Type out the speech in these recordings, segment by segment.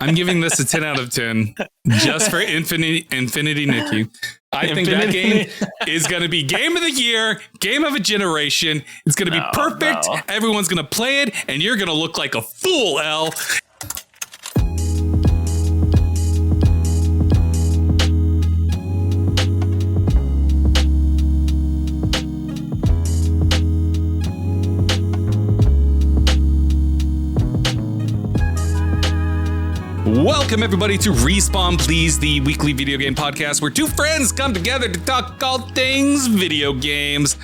I'm giving this a 10 out of 10 just for Infinity Nikki. I think that game is going to be game of the year, game of a generation. It's going to be perfect. No. Everyone's going to play it, and you're going to look like a fool, L. Welcome, everybody, to Respawn Please, the weekly video game podcast where two friends come together to talk all things video games.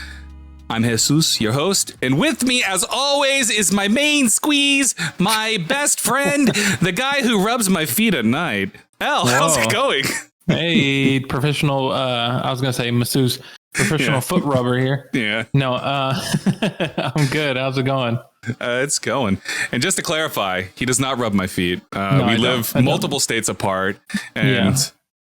I'm Jesus, your host, and with me, as always, is my main squeeze, my best friend, the guy who rubs my feet at night. Al, how's it going? Hey, professional, I was going to say masseuse, professional foot rubber here. Yeah. No, I'm good. How's it going? It's going. And just to clarify, he does not rub my feet. We live multiple states apart, and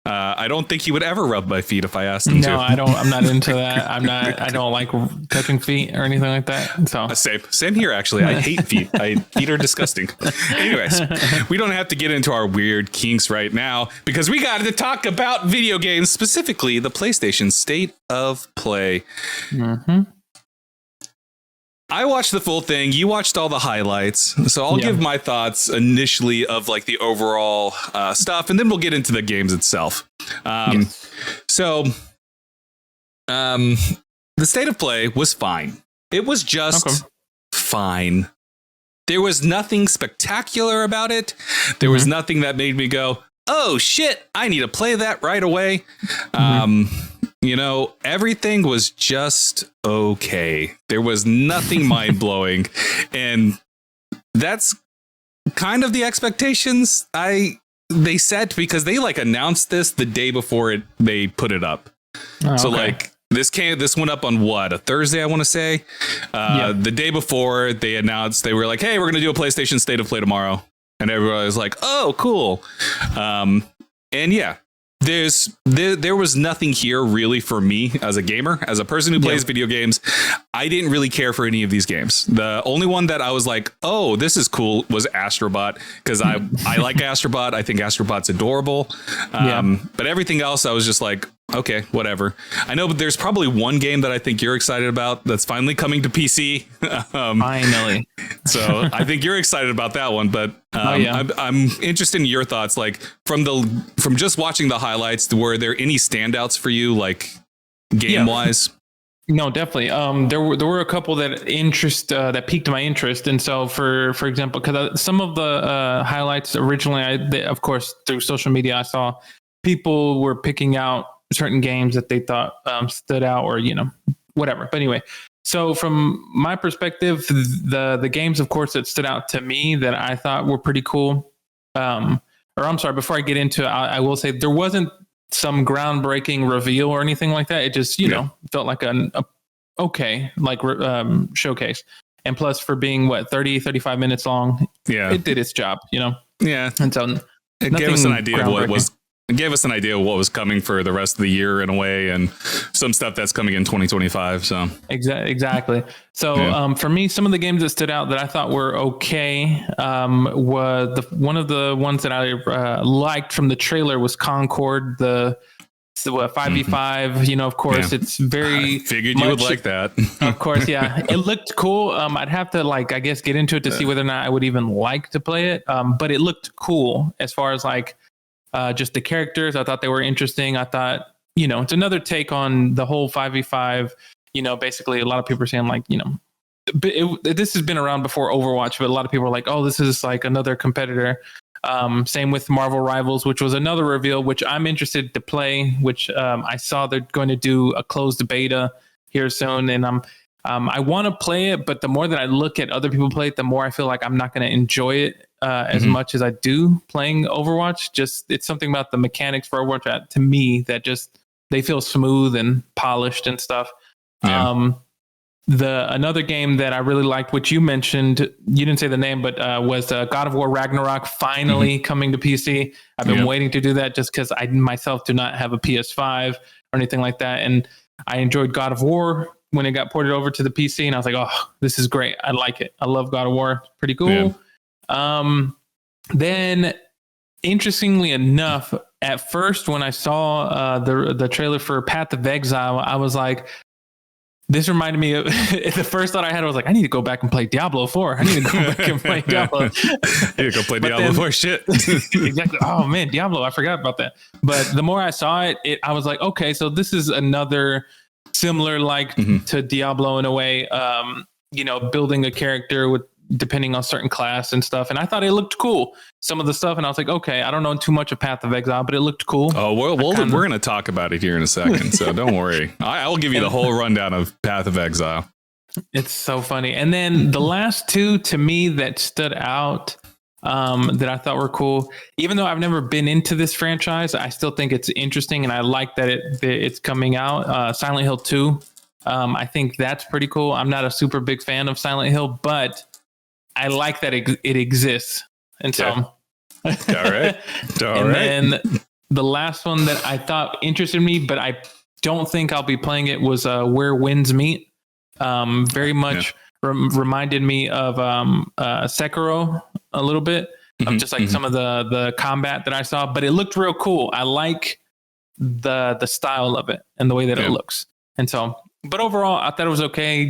I don't think he would ever rub my feet if I asked him to. No, I don't. I'm not into that. I don't like touching feet or anything like that. So same here, actually. I hate feet. Feet are disgusting. Anyways, we don't have to get into our weird kinks right now because we got to talk about video games, specifically the PlayStation State of Play. Mm-hmm. I watched the full thing. You watched all the highlights. So I'll give my thoughts initially of like the overall stuff, and then we'll get into the games itself. So the State of Play was fine. It was just fine. There was nothing spectacular about it. There was nothing that made me go, oh, shit, I need to play that right away. You know, everything was just okay. There was nothing mind-blowing. And that's kind of the expectations they set, because they like announced this the day before they put it up. So like this went up on what, a Thursday, I want to say. The day before they announced, they were like, hey, we're going to do a PlayStation State of Play tomorrow. And everybody was like, oh, cool. And yeah. There was nothing here really for me as a gamer, as a person who plays video games. I didn't really care for any of these games. The only one that I was like, oh, this is cool was Astrobot, because I like Astrobot. I think Astrobot's adorable. But everything else, I was just like, okay, whatever. I know, but there's probably one game that I think you're excited about that's finally coming to PC. Finally. So I think you're excited about that one, but I'm interested in your thoughts. Like from just watching the highlights, were there any standouts for you, like game wise? No, definitely. There were a couple that piqued my interest, and so for example, because some of the highlights originally, of course, through social media, I saw people were picking out certain games that they thought stood out, or whatever. But anyway, so from my perspective, the games, of course, that stood out to me that I thought were pretty cool. Before I get into it, I will say there wasn't some groundbreaking reveal or anything like that. It just felt like a showcase. And plus, for being 35 minutes long, it did its job. And so it gave us an idea of what it was. It gave us an idea of what was coming for the rest of the year in a way, and some stuff that's coming in 2025. So exactly. So for me, some of the games that stood out that I thought were okay was one of the ones that I liked from the trailer was Concord, the 5v5. Of course, it's very. I figured you would like that. Of course, yeah, it looked cool. I'd have to I guess get into it to see whether or not I would even like to play it. But it looked cool as far as just the characters. I thought they were interesting. I thought, it's another take on the whole 5v5. Basically a lot of people are saying this has been around before Overwatch, but a lot of people are like, oh, this is like another competitor. Same with Marvel Rivals, which was another reveal, which I'm interested to play, which I saw they're going to do a closed beta here soon. And I want to play it, but the more that I look at other people play it, the more I feel like I'm not going to enjoy it as much as I do playing Overwatch. Just it's something about the mechanics for Overwatch that, to me, that just they feel smooth and polished and stuff. Another game that I really liked, which you mentioned, you didn't say the name, but was God of War Ragnarok finally coming to PC. I've been waiting to do that just because I myself do not have a PS5 or anything like that, and I enjoyed God of War when it got ported over to the PC, and I was like, oh, this is great. I like it. I love God of War. Pretty cool. Then interestingly enough, at first when I saw the trailer for Path of Exile, I was like, this reminded me of the first thought I had. I was like, I need to go back and play Diablo 4. I need to go back and play Diablo. I need to go play Diablo 4. Shit. Exactly. Oh man, Diablo. I forgot about that. But the more I saw it, I was like, okay, so this is another similar to Diablo in a way. Building a character with depending on certain class and stuff. And I thought it looked cool. Some of the stuff, and I was like, okay, I don't know too much of Path of Exile, but it looked cool. Oh, well, we're going to talk about it here in a second, so don't worry. I will give you the whole rundown of Path of Exile. It's so funny. And then the last two to me that stood out that I thought were cool, even though I've never been into this franchise, I still think it's interesting, and I like that it's coming out. Silent Hill 2. I think that's pretty cool. I'm not a super big fan of Silent Hill, but I like that it exists. And so, all right. Then the last one that I thought interested me, but I don't think I'll be playing it, was Where Winds Meet. Very much reminded me of Sekiro a little bit, of just like some of the combat that I saw, but it looked real cool. I like the style of it and the way that it looks. And so, but overall, I thought it was okay.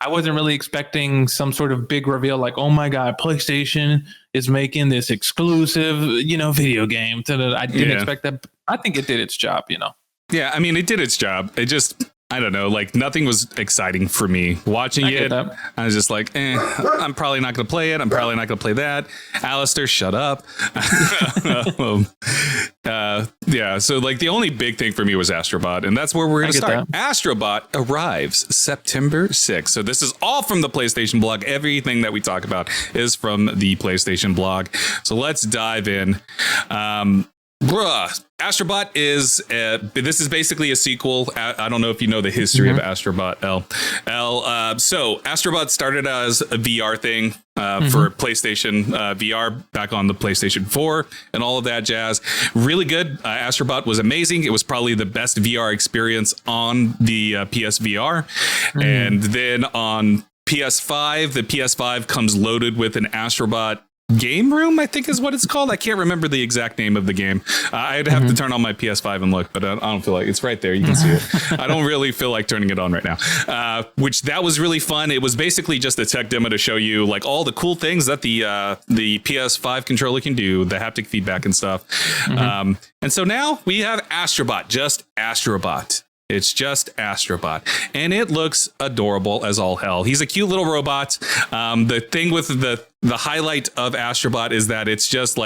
I wasn't really expecting some sort of big reveal like, oh my God, PlayStation is making this exclusive, video game. I didn't expect that. I think it did its job, Yeah, I mean, it did its job. It just, I don't know, like nothing was exciting for me watching it. I was just like, I'm probably not going to play it. I'm probably not going to play that. Alistair, shut up. Yeah, so like the only big thing for me was Astrobot, and that's where we're going to start. Astrobot arrives September 6th. So this is all from the PlayStation blog. Everything that we talk about is from the PlayStation blog. So let's dive in. Astrobot is this is basically a sequel. I don't know if you know the history of Astrobot, so Astrobot started as a VR thing for PlayStation VR back on the PlayStation 4 and all of that jazz. Really good. Astrobot was amazing. It was probably the best VR experience on the PSVR. And then on PS5, the PS5 comes loaded with an Astrobot game room, I think is what it's called. I can't remember the exact name of the game. I'd have to turn on my PS5 and look, but I don't feel like it's right there. You can see it. I don't really feel like turning it on right now. Which that was really fun. It was basically just a tech demo to show you like all the cool things that the PS5 controller can do, the haptic feedback and stuff. And so now we have Astrobot, just Astrobot. It's just Astrobot, and it looks adorable as all hell. He's a cute little robot. The thing with the highlight of Astrobot is that it's just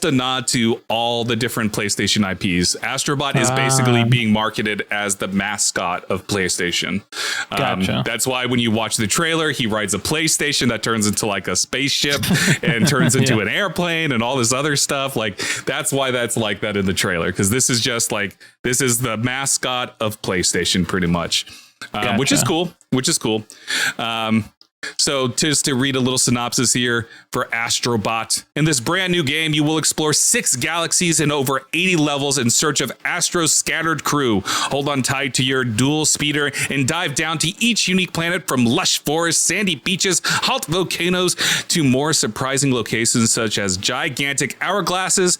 a nod to all the different PlayStation IPs. Astrobot is basically being marketed as the mascot of PlayStation. Gotcha. That's why when you watch the trailer, he rides a PlayStation that turns into like a spaceship and turns into an airplane and all this other stuff. Like that's why that's like that in the trailer, because this is just like, this is the mascot of PlayStation pretty much, which is cool. So just to read a little synopsis here for Astrobot. In this brand new game, you will explore 6 galaxies and over 80 levels in search of Astro's scattered crew. Hold on tight to your dual speeder and dive down to each unique planet, from lush forests, sandy beaches, hot volcanoes to more surprising locations such as gigantic hourglasses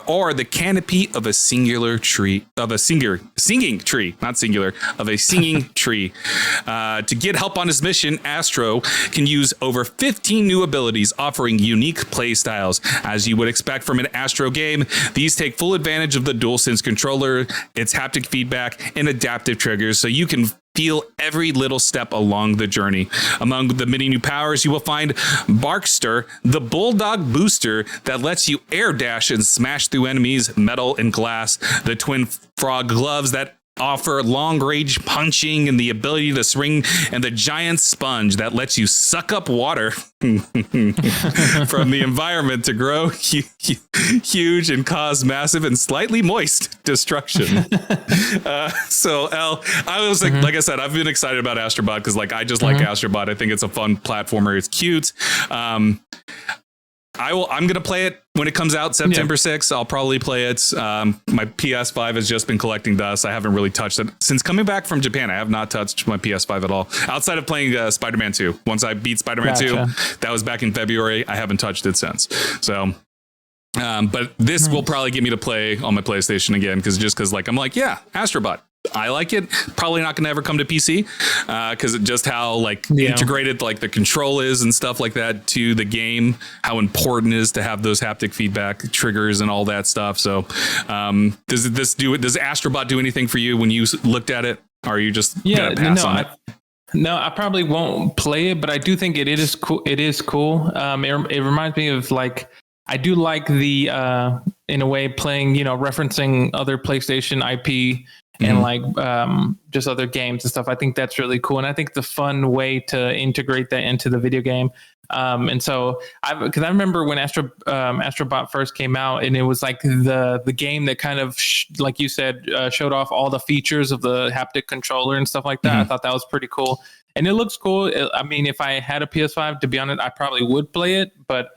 or the canopy of a singing tree. To get help on his mission, Astro can use over 15 new abilities, offering unique playstyles. As you would expect from an Astro game, these take full advantage of the DualSense controller, its haptic feedback, and adaptive triggers, so you can feel every little step along the journey. Among the many new powers, you will find Barkster, the Bulldog Booster that lets you air dash and smash through enemies, metal and glass, the Twin Frog Gloves that offer long-range punching and the ability to swing, and the Giant Sponge that lets you suck up water from the environment to grow huge and cause massive and slightly moist destruction. So I was like I said, I've been excited about Astrobot because I just like Astrobot. I think it's a fun platformer. It's cute. I'm going to play it when it comes out September 6th. I'll probably play it. My PS5 has just been collecting dust. I haven't really touched it since coming back from Japan. I have not touched my PS5 at all outside of playing Spider-Man 2. Once I beat Spider-Man 2, that was back in February. I haven't touched it since. So But this will probably get me to play on my PlayStation again because like I'm like, yeah, Astrobot. I like it. Probably not going to ever come to PC because just how like integrated like the control is and stuff like that to the game. How important it is to have those haptic feedback triggers and all that stuff. So does Astrobot do anything for you when you looked at it? Or are you just gonna pass on it? No, I probably won't play it, but I do think it is cool. It is cool. It reminds me of like, I do like the in a way playing, referencing other PlayStation IP and like just other games and stuff. I think that's really cool, and I think the fun way to integrate that into the video game. And so, because I remember when Astrobot first came out, and it was like the game that kind of like you said showed off all the features of the haptic controller and stuff like that. I thought that was pretty cool, and it looks cool. I mean, if I had a PS5, to be honest, I probably would play it, but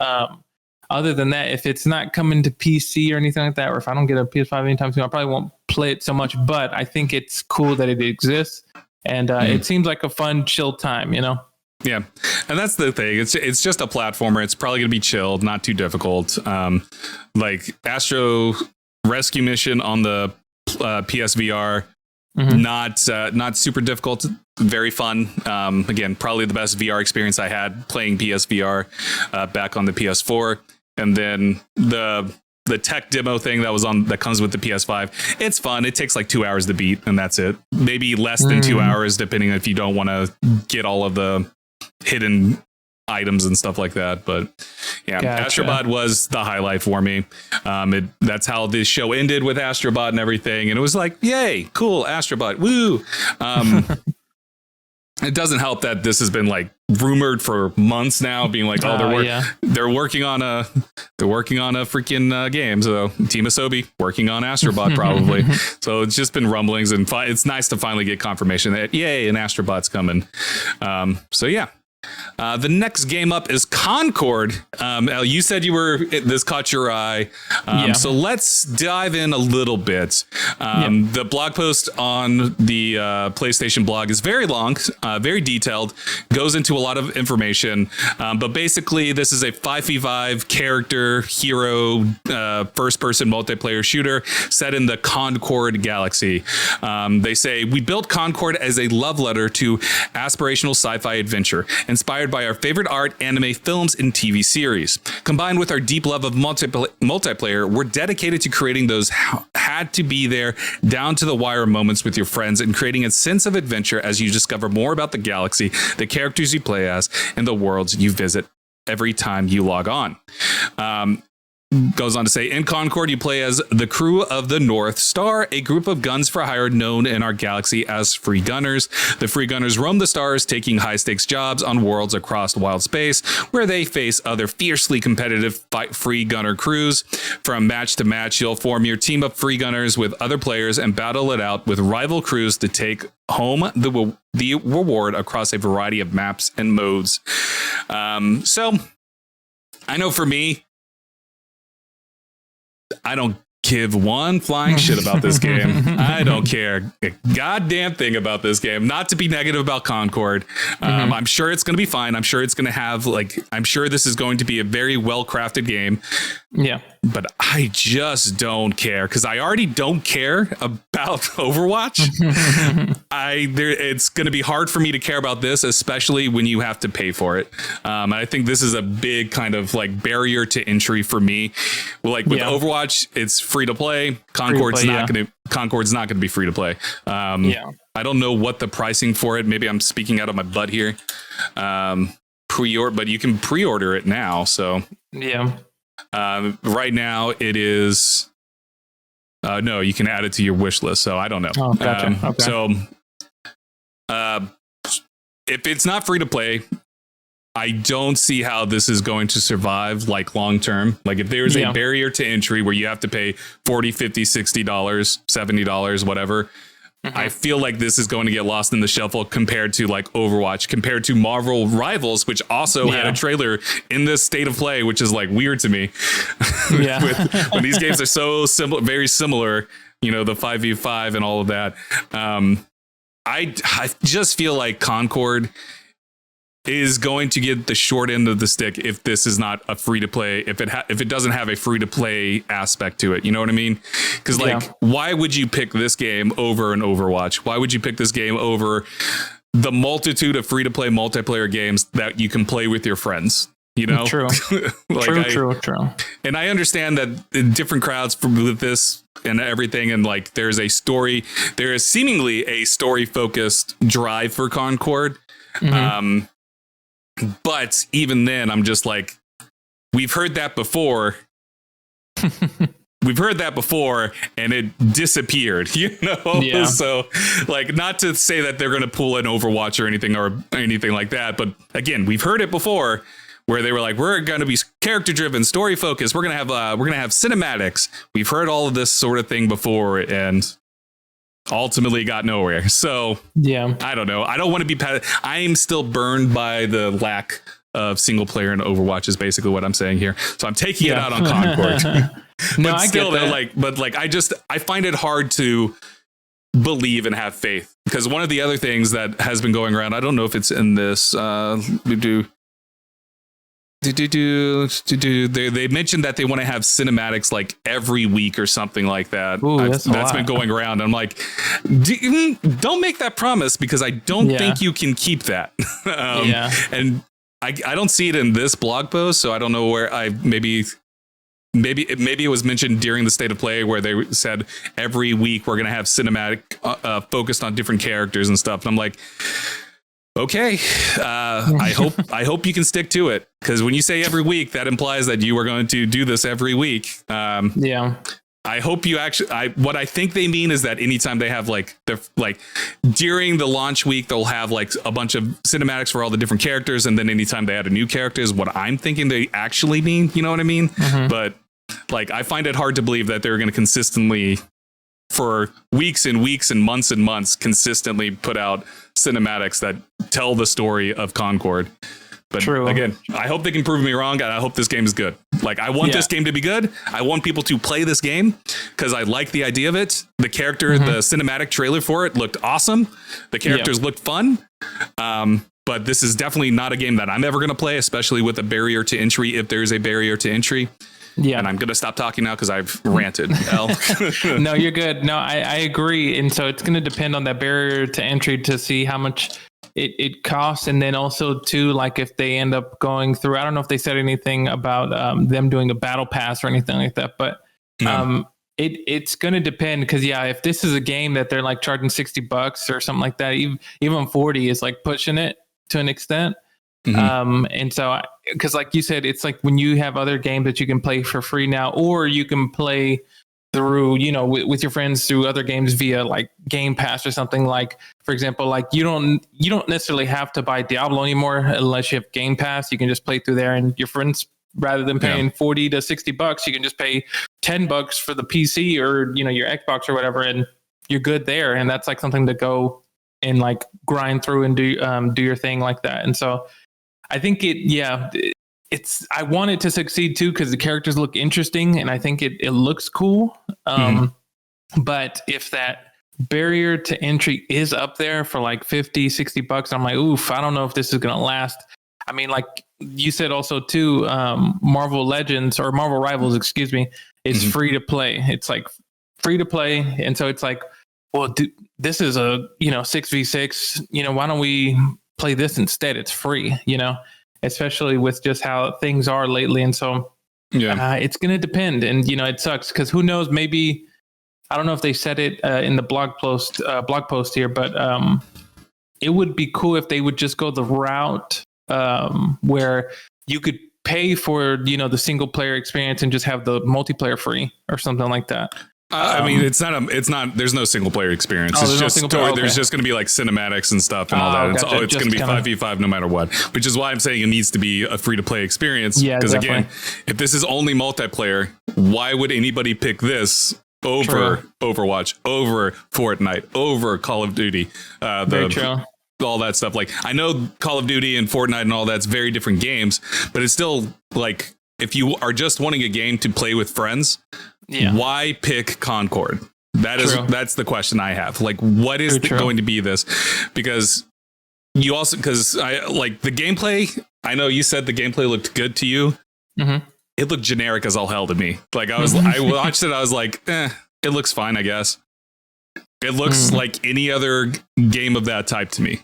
other than that, if it's not coming to PC or anything like that, or if I don't get a PS5 anytime soon, I probably won't play it so much. But I think it's cool that it exists, and it seems like a fun, chill time, Yeah, and that's the thing. It's just a platformer. It's probably going to be chilled, not too difficult. Like Astro Rescue Mission on the PSVR, not super difficult. Very fun. Again, probably the best VR experience I had playing PSVR back on the PS4. And then the tech demo thing that comes with the PS5. It's fun. It takes like 2 hours to beat, and that's it. Maybe less than 2 hours, depending if you don't want to get all of the hidden items and stuff like that. But yeah, gotcha. Astrobot was the highlight for me. That's how this show ended, with Astrobot and everything. And it was like, yay, cool, Astrobot, woo. It doesn't help that this has been like rumored for months now, being like, they're working on a freaking game. So Team Asobi working on Astrobot probably. So it's just been rumblings, and it's nice to finally get confirmation that yay, an Astrobot's coming. So yeah. The next game up is Concord. Al, you said this caught your eye. So let's dive in a little bit. The blog post on the PlayStation blog is very long, very detailed, goes into a lot of information. But basically, this is a 5v5 character hero first person multiplayer shooter set in the Concord galaxy. They say, we built Concord as a love letter to aspirational sci-fi adventure, inspired by our favorite art, anime, films, and TV series. Combined with our deep love of multiplayer, we're dedicated to creating those had to be there, down to the wire moments with your friends, and creating a sense of adventure as you discover more about the galaxy, the characters you play as, and the worlds you visit every time you log on. Goes on to say, in Concord, you play as the crew of the North Star, a group of guns for hire known in our galaxy as Free Gunners. The Free Gunners roam the stars, taking high-stakes jobs on worlds across wild space, where they face other fiercely competitive Free Gunner crews. From match to match, you'll form your team of Free Gunners with other players and battle it out with rival crews to take home the reward across a variety of maps and modes. So, I know for me, I don't give one flying shit about this game. I don't care a goddamn thing about this game. Not to be negative about Concord. I'm sure it's going to be fine. I'm sure it's going to have I'm sure this is going to be a very well crafted game. Yeah. But I just don't care, because I already don't care about Overwatch. It's going to be hard for me to care about this, especially when you have to pay for it. I think this is a big kind of like barrier to entry for me. With Overwatch, it's free to play. Concord's not going to be free to play. I don't know what the pricing for it. Maybe I'm speaking out of my butt here. But you can pre-order it now. So yeah. Right now it is no, you can add it to your wish list, so I don't know. Oh, gotcha. Okay. So if it's not free to play, I don't see how this is going to survive long term. If there's a barrier to entry where you have to pay $40, $50, $60, $70, whatever, I feel like this is going to get lost in the shuffle compared to Overwatch, compared to Marvel Rivals, which also had a trailer in this state of play, which is weird to me. When these games are so simple, very similar, the 5v5 and all of that. I just feel like Concord is going to get the short end of the stick if this is not a free to play, if it doesn't have a free to play aspect to it. You know what I mean? Because why would you pick this game over an Overwatch? Why would you pick this game over the multitude of free to play multiplayer games that you can play with your friends? You know, true. True. And I understand that different crowds with this and everything, and like there is seemingly a story focused drive for Concord. Mm-hmm. But even then, I'm just like, we've heard that before. We've heard that before, and it disappeared, you know? Yeah. So, like, not to say that they're going to pull an Overwatch or anything like that. But again, we've heard it before where they were like, we're going to be character driven, story focused. We're going to have cinematics. We've heard all of this sort of thing before, and ultimately got nowhere. So yeah, I don't know. I don't want to be I'm still burned by the lack of single player in Overwatch is basically what I'm saying here. So I'm taking it out on Concord. No, but I still, get that. I find it hard to believe and have faith, because one of the other things that has been going around, I don't know if it's in this, they mentioned that they want to have cinematics like every week or something like that. Ooh, that's been going around. I'm like, don't make that promise, because I don't think you can keep that. And I don't see it in this blog post, so I don't know where maybe it was mentioned during the state of play where they said every week we're going to have cinematic focused on different characters and stuff. And I'm like, okay, I hope you can stick to it, because when you say every week, that implies that you are going to do this every week. I hope you actually. What I think they mean is that anytime they have during the launch week, they'll have like a bunch of cinematics for all the different characters, and then anytime they add a new character is what I'm thinking they actually mean. You know what I mean? Mm-hmm. But like, I find it hard to believe that they're going to consistently, for weeks and weeks and months, consistently put out cinematics that tell the story of Concord. But True. Again, I hope they can prove me wrong, and I hope this game is good. Like, I want this game to be good. I want people to play this game because I like the idea of it. The character, the cinematic trailer for it looked awesome. The characters looked fun. But this is definitely not a game that I'm ever going to play, especially with a barrier to entry, if there is a barrier to entry. Yeah. And I'm going to stop talking now because I've ranted. No, you're good. No, I agree. And so it's going to depend on that barrier to entry to see how much it costs. And then also too, like if they end up going through, I don't know if they said anything about them doing a battle pass or anything like that, but it's going to depend, because if this is a game that they're like charging $60 or something like that, even 40 is like pushing it to an extent. Mm-hmm. And so, because like you said, it's like when you have other games that you can play for free now, or you can play through, with your friends through other games via like Game Pass or something. Like, for example, like you don't necessarily have to buy Diablo anymore unless you have Game Pass. You can just play through there, and your friends, rather than paying $40 to $60, you can just pay $10 for the PC or your Xbox or whatever, and you're good there. And that's like something to go and like grind through and do your thing like that. And so I think I want it to succeed too, because the characters look interesting and I think it looks cool. But if that barrier to entry is up there for like $50, $60, I'm like, oof, I don't know if this is going to last. I mean, like you said also too, Marvel Legends or Marvel Rivals, is free to play. It's like free to play. And so it's like, well, this is a, 6v6, why don't we play this instead? It's free, especially with just how things are lately. And so it's going to depend. And, it sucks because who knows, maybe, I don't know if they said it in the blog post here, but it would be cool if they would just go the route where you could pay for, the single player experience and just have the multiplayer free or something like that. I mean, it's not, there's no single player experience. It's just, there's just going to be like cinematics and stuff and all that. Gotcha. It's going to be 5v5 no matter what, which is why I'm saying it needs to be a free to play experience. Yeah, because again, if this is only multiplayer, why would anybody pick this over Overwatch, over Fortnite, over Call of Duty? Very true. All that stuff. Like, I know Call of Duty and Fortnite and all that's very different games, but it's still like, if you are just wanting a game to play with friends, why pick Concord? That's the question I have. Like, what is going to be this? Because you also, because I like the gameplay. I know you said the gameplay looked good to you. Mm-hmm. It looked generic as all hell to me. Like I watched it. I was like, it looks fine, I guess. It looks like any other game of that type to me,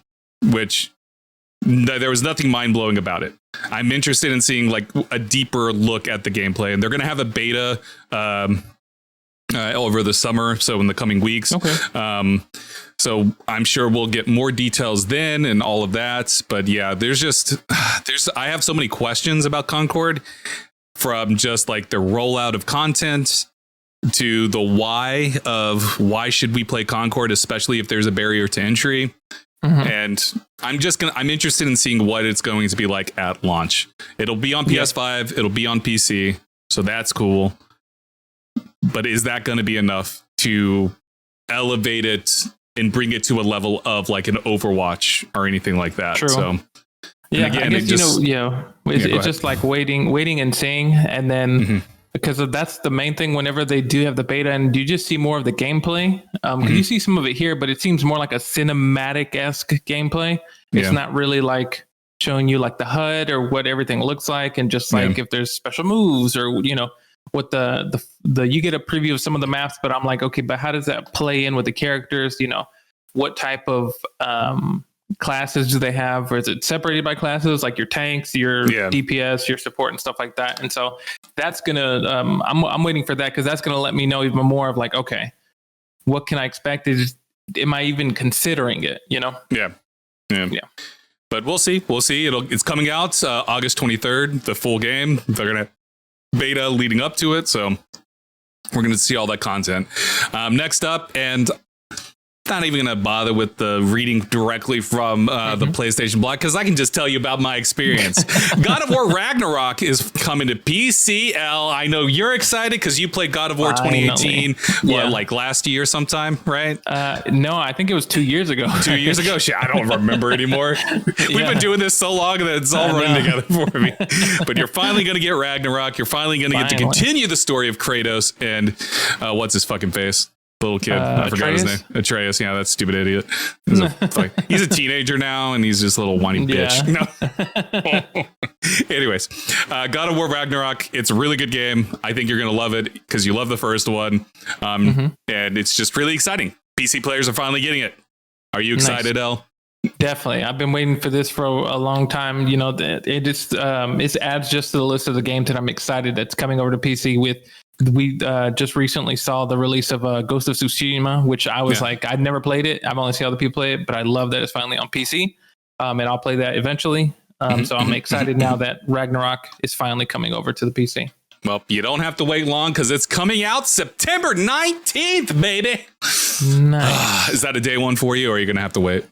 which there was nothing mind blowing about it. I'm interested in seeing like a deeper look at the gameplay, and they're going to have a beta over the summer. So in the coming weeks. Okay. So I'm sure we'll get more details then and all of that. But yeah, I have so many questions about Concord, from just like the rollout of content to the why should we play Concord, especially if there's a barrier to entry. And I'm interested in seeing what it's going to be like at launch. It'll be on PS5, it'll be on PC, so that's cool. But is that going to be enough to elevate it and bring it to a level of like an Overwatch or anything like that? True. So yeah, again, I guess it's just like waiting and seeing, and then because that's the main thing. Whenever they do have the beta, and you just see more of the gameplay, you see some of it here, but it seems more like a cinematic-esque gameplay. It's not really like showing you like the HUD or what everything looks like, and just like if there's special moves or what the you get a preview of some of the maps, but I'm like, okay, but how does that play in with the characters? What type of classes do they have, or is it separated by classes, like your tanks, your DPS, your support, and stuff like that? And so that's gonna I'm waiting for that, because that's gonna let me know even more of like, okay, what can I expect? Am I even considering it? Yeah. But we'll see. It's coming out August 23rd, the full game. They're gonna beta leading up to it, so we're gonna see all that content. Next up, and not even going to bother with the reading directly from the PlayStation blog, because I can just tell you about my experience. God of War Ragnarok is coming to PCL. I know you're excited because you played God of War 2018, like last year sometime, right? No, I think it was 2 years ago. 2 years ago? Shit, I don't remember anymore. We've been doing this so long that it's all running together for me. But you're finally going to get Ragnarok. You're finally going to get to continue the story of Kratos and what's his fucking face? Little kid, I forgot his name. Atreus, yeah, that stupid idiot. He's a teenager now, and he's just a little whiny bitch. No. Anyways, God of War Ragnarok, it's a really good game. I think you're gonna love it because you love the first one, and it's just really exciting. PC players are finally getting it. Are you excited, El? Definitely. I've been waiting for this for a long time. It just it adds just to the list of the games that I'm excited that's coming over to PC with. We just recently saw the release of Ghost of Tsushima, which I was like, I've never played it. I've only seen other people play it, but I love that it's finally on PC. And I'll play that eventually. So I'm excited now that Ragnarok is finally coming over to the PC. Well, you don't have to wait long because it's coming out September 19th, baby. Nice. Is that a day one for you, or are you going to have to wait?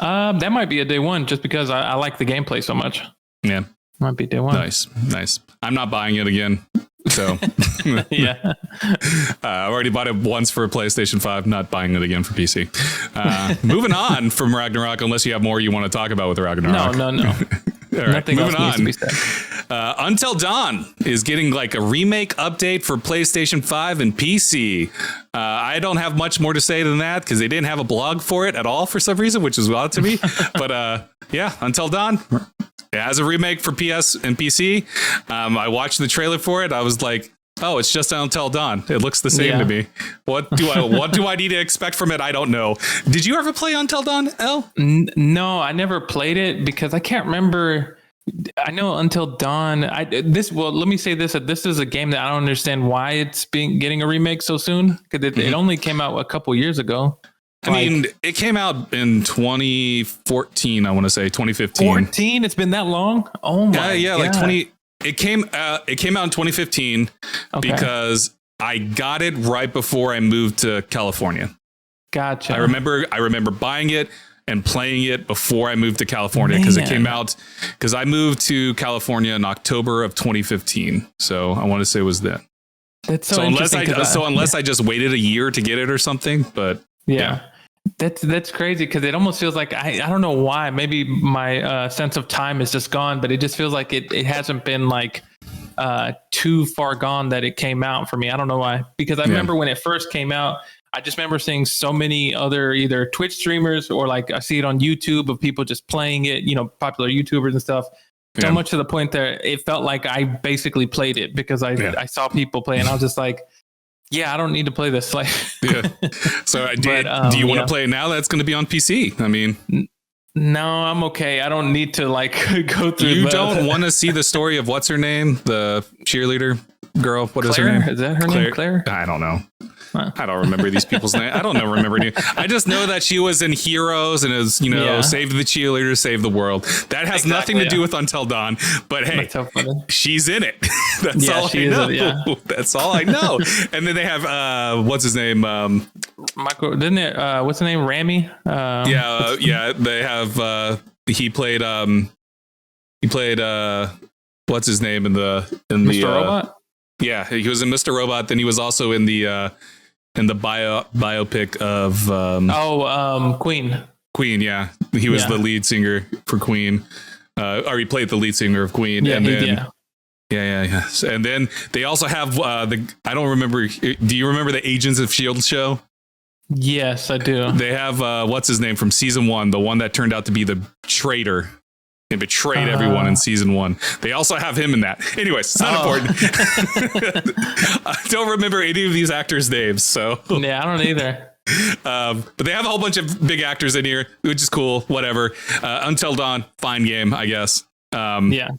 That might be a day one, just because I like the gameplay so much. Yeah. Might be day one. Nice. I'm not buying it again. So yeah, I already bought it once for a PlayStation 5, not buying it again for PC. Moving on from Ragnarok, unless you have more you want to talk about with Ragnarok. No. All right, nothing moving else on. needs to be said. Until Dawn is getting like a remake update for PlayStation 5 and PC. I don't have much more to say than that because they didn't have a blog for it at all for some reason, which is odd to me. But yeah, Until Dawn. It has a remake for PS and PC. I watched the trailer for it. I was like, oh, it's just Until Dawn. It looks the same to me. What do I need to expect from it? I don't know. Did you ever play Until Dawn, El? No, I never played it because I can't remember. I know Until Dawn. Let me say this: that this is a game that I don't understand why it's getting a remake so soon, because it only came out a couple years ago. I mean, it came out in 2014. I want to say 2015. 14? It's been that long? Oh my! Yeah, God. like It came out in 2015 because I got it right before I moved to California. Gotcha. I remember buying it and playing it before I moved to California because it came out because I moved to California in October of 2015. So I want to say it was then. That's so interesting. Unless I just waited a year to get it or something, but yeah. That's crazy because it almost feels like I don't know why. Maybe my sense of time is just gone, but it just feels like it hasn't been like too far gone that it came out for me. I don't know why, because I remember when it first came out, I just remember seeing so many other either Twitch streamers or like I see it on YouTube of people just playing it, you know, popular YouTubers and stuff. So much to the point that it felt like I basically played it because I saw people play and I was just like, yeah, I don't need to play this. Like, So do you want to play it now? That's going to be on PC. I mean, no, I'm okay. I don't need to like go through. You don't want to see the story of what's her name, the cheerleader girl. What is her name? Is that her name? Claire? I don't know. I don't remember these people's name. I don't know. I just know that she was in Heroes and is, save the cheerleaders, save the world. That has nothing to do with Until Dawn. But hey, she's in it. That's all I know. That's all I know. And then they have what's his name? Michael. Didn't it? What's his name? Rami. Yeah. They have. He played. What's his name in Mr. Robot? Yeah, he was in Mr. Robot. Then he was also in the biopic of Queen. Queen, yeah. He was the lead singer for Queen. Or he played the lead singer of Queen. Yeah, and then yeah. And then they also have I don't remember. Do you remember the Agents of S.H.I.E.L.D. show? Yes, I do. They have what's his name from season 1, the one that turned out to be the traitor. And betrayed everyone in season 1. They also have him in that. Anyways, it's not important. I don't remember any of these actors' names, so yeah, I don't either. But they have a whole bunch of big actors in here, which is cool. Whatever. Until Dawn, fine game, I guess. I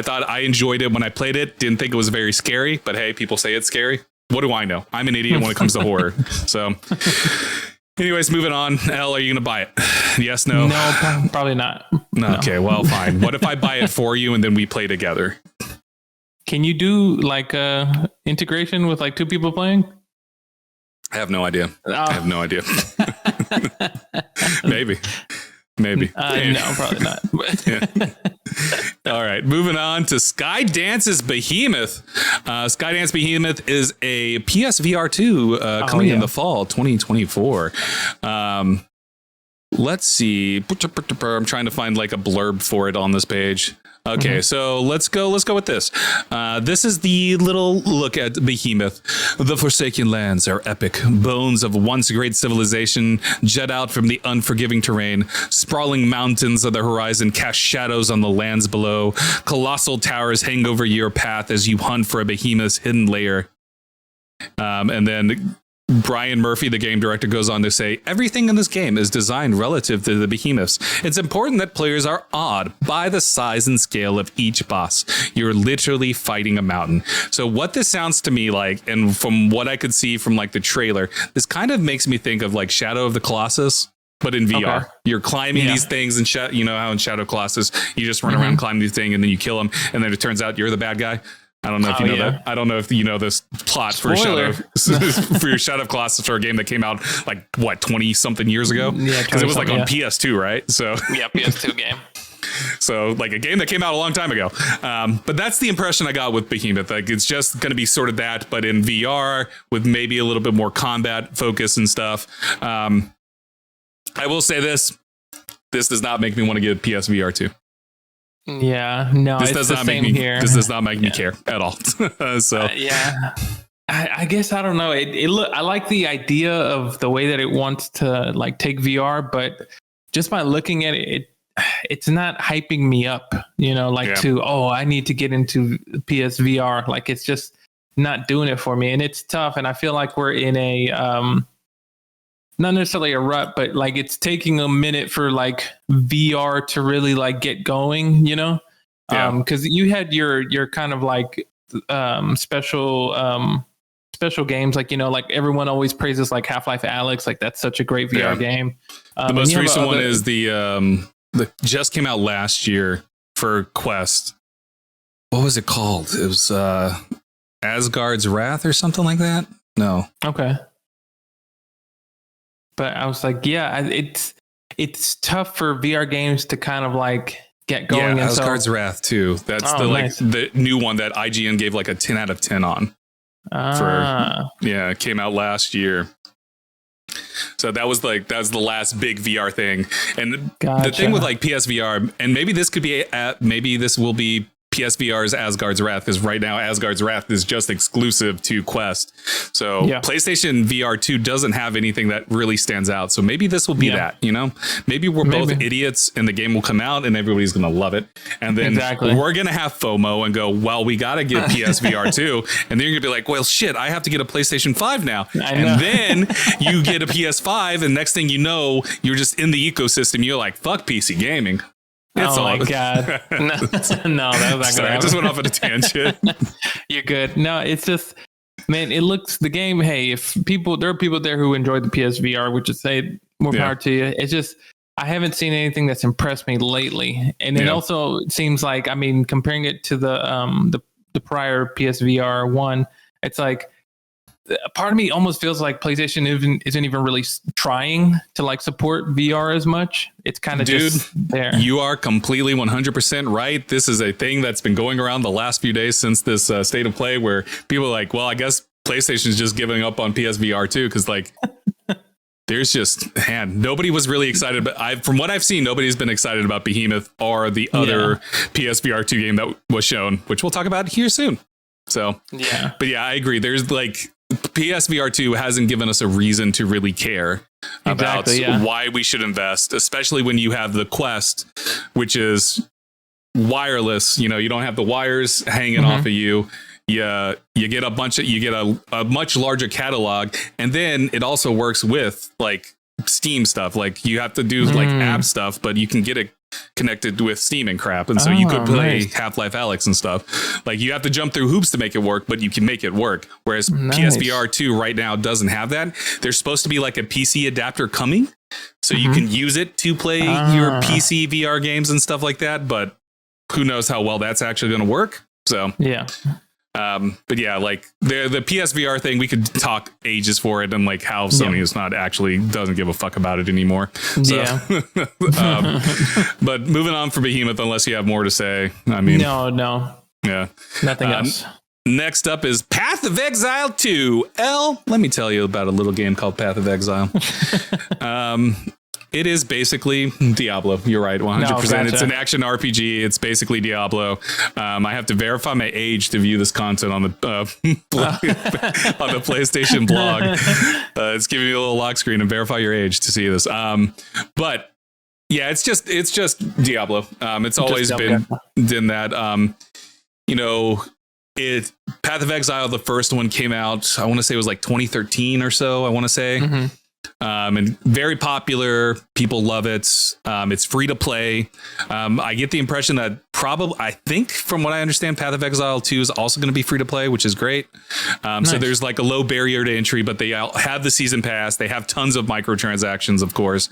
thought I enjoyed it when I played it. Didn't think it was very scary, but hey, people say it's scary. What do I know? I'm an idiot when it comes to horror. So. Anyways, moving on. Elle, are you going to buy it? Yes, no? No, probably not. No. Okay, well, fine. What if I buy it for you and then we play together? Can you do like integration with like 2 people playing? I have no idea. I have no idea. Maybe. No, probably not. All right, moving on to Skydance's Behemoth. Skydance Behemoth is a PSVR 2 coming in the fall 2024. Let's see. I'm trying to find like a blurb for it on this page. Okay, so let's go with this. This is the little look at Behemoth. The Forsaken Lands are epic. Bones of once great civilization jut out from the unforgiving terrain. Sprawling mountains of the horizon cast shadows on the lands below. Colossal towers hang over your path as you hunt for a behemoth's hidden lair. And then Brian Murphy, the game director, goes on to say, everything in this game is designed relative to the behemoths. It's important that players are awed by the size and scale of each boss. You're literally fighting a mountain. So what this sounds to me like, and from what I could see from like the trailer, this kind of makes me think of like Shadow of the Colossus, but in VR. Okay. You're climbing these things, and you know how in Shadow of the Colossus, you just run around climbing these things, and then you kill them, and then it turns out you're the bad guy. I don't know if you know that. I don't know if you know this plot for Shadow of Colossus, for a game that came out like what 20 something years ago. Yeah, because it was like on PS2, right? So yeah, PS2 game. So like a game that came out a long time ago. But that's the impression I got with Behemoth. Like it's just going to be sort of that, but in VR with maybe a little bit more combat focus and stuff. I will say this does not make me want to get PSVR 2. Yeah, no, this does not make me here. This does not make me care at all. So I guess I don't know. I like the idea of the way that it wants to like take VR, but just by looking at it, it's not hyping me up. You know, like I need to get into PSVR. Like it's just not doing it for me, and it's tough. And I feel like we're in a not necessarily a rut, but like it's taking a minute for like VR to really like get going, you know? Cause you had your kind of like special games, like, you know, like everyone always praises like Half-Life Alyx. Like that's such a great VR game. The most recent one is the just came out last year for Quest. What was it called? It was Asgard's Wrath or something like that. No. Okay. But I was like, it's tough for VR games to kind of like get going. Yeah, Asgard's Wrath too. That's the new one that IGN gave like a 10 out of 10 on. It came out last year. So that was the last big VR thing. And the thing with like PSVR, and maybe this could be maybe this will be PSVR's Asgard's Wrath, because right now Asgard's Wrath is just exclusive to Quest. So PlayStation VR 2 doesn't have anything that really stands out. So maybe this will be that, you know, maybe we're both idiots and the game will come out and everybody's going to love it. And then we're going to have FOMO and go, well, we got to get PSVR 2. And then you're going to be like, well, shit, I have to get a PlayStation 5 now. And then you get a PS5 and next thing you know, you're just in the ecosystem. You're like, fuck PC gaming. It's oh my god! No, that was not Sorry, I just went off on a tangent. You're good. No, it's just, man, it looks the game. Hey, if there are people there who enjoy the PSVR, which is say more power to you. It's just I haven't seen anything that's impressed me lately, and it also seems like, I mean, comparing it to the prior PSVR 1, it's like, a part of me almost feels like PlayStation isn't even really trying to like support VR as much. It's kind of just there. You are completely 100% right. This is a thing that's been going around the last few days since this state of play, where people are like, well, I guess PlayStation's just giving up on PSVR too, because like there's just, nobody was really excited. But from what I've seen, nobody's been excited about Behemoth or the other PSVR 2 game that was shown, which we'll talk about here soon. So but yeah, I agree. There's like, PSVR 2 hasn't given us a reason to really care about why we should invest, especially when you have the Quest, which is wireless. You know, you don't have the wires hanging off of you. You get a much larger catalog, and then it also works with like Steam stuff. Like you have to do like app stuff, but you can get it connected with Steam and crap, and so you could play Half-Life Alyx and stuff. Like you have to jump through hoops to make it work, but you can make it work. Whereas PSVR 2 right now doesn't have that. There's supposed to be like a PC adapter coming, so you can use it to play your PC VR games and stuff like that. But who knows how well that's actually going to work? So but yeah, like the PSVR thing, we could talk ages for it, and like how Sony is not actually doesn't give a fuck about it anymore. So, but moving on from Behemoth, unless you have more to say. I mean, no, nothing else. Next up is Path of Exile 2. Let me tell you about a little game called Path of Exile. It is basically Diablo. You're right, 100%. No, gotcha. It's an action RPG. It's basically Diablo. I have to verify my age to view this content on the on the PlayStation blog. It's giving you a little lock screen and verify your age to see this. But yeah, it's just Diablo. It's always been that. You know, Path of Exile, the first one came out, I want to say it was like 2013 or so. I want to say. And very popular. People love it. It's free to play. I get the impression that I think from what I understand, Path of Exile 2 is also going to be free to play, which is great. So there's like a low barrier to entry, but they have the season pass. They have tons of microtransactions, of course.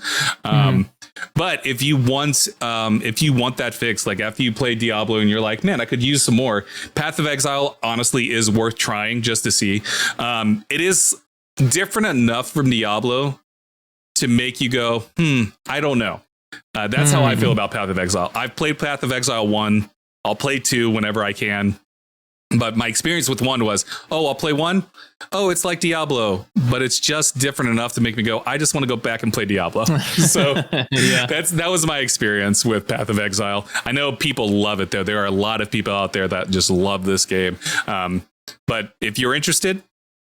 But if you want that fix, like after you play Diablo and you're like, man, I could use some more, Path of Exile honestly is worth trying just to see. It is different enough from Diablo to make you go, I don't know. That's how I feel about Path of Exile. I've played Path of Exile 1. I'll play 2 whenever I can. But my experience with 1 was, I'll play 1. Oh, it's like Diablo, but it's just different enough to make me go, I just want to go back and play Diablo. So that was my experience with Path of Exile. I know people love it though. There are a lot of people out there that just love this game. But if you're interested,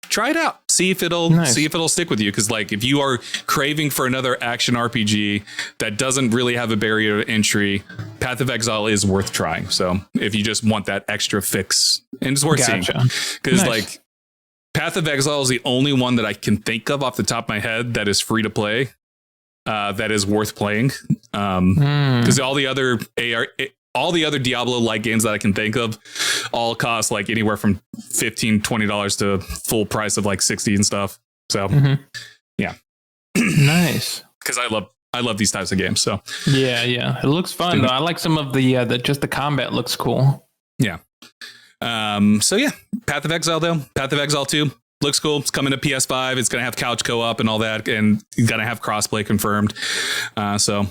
try it out. See if it'll stick with you. Because like if you are craving for another action RPG that doesn't really have a barrier to entry, Path of Exile is worth trying. So if you just want that extra fix, and it's worth seeing. Because like Path of Exile is the only one that I can think of off the top of my head that is free to play. That is worth playing. Because all the other Diablo-like games that I can think of all cost like anywhere from $15-$20 to full price of like 60 and stuff. So yeah. Nice. Because I love these types of games. So yeah. It looks fun though. I like some of the combat looks cool. Yeah. So yeah, Path of Exile though. Path of Exile 2 looks cool. It's coming to PS5. It's going to have couch co-op and all that. And you're going to have crossplay confirmed. So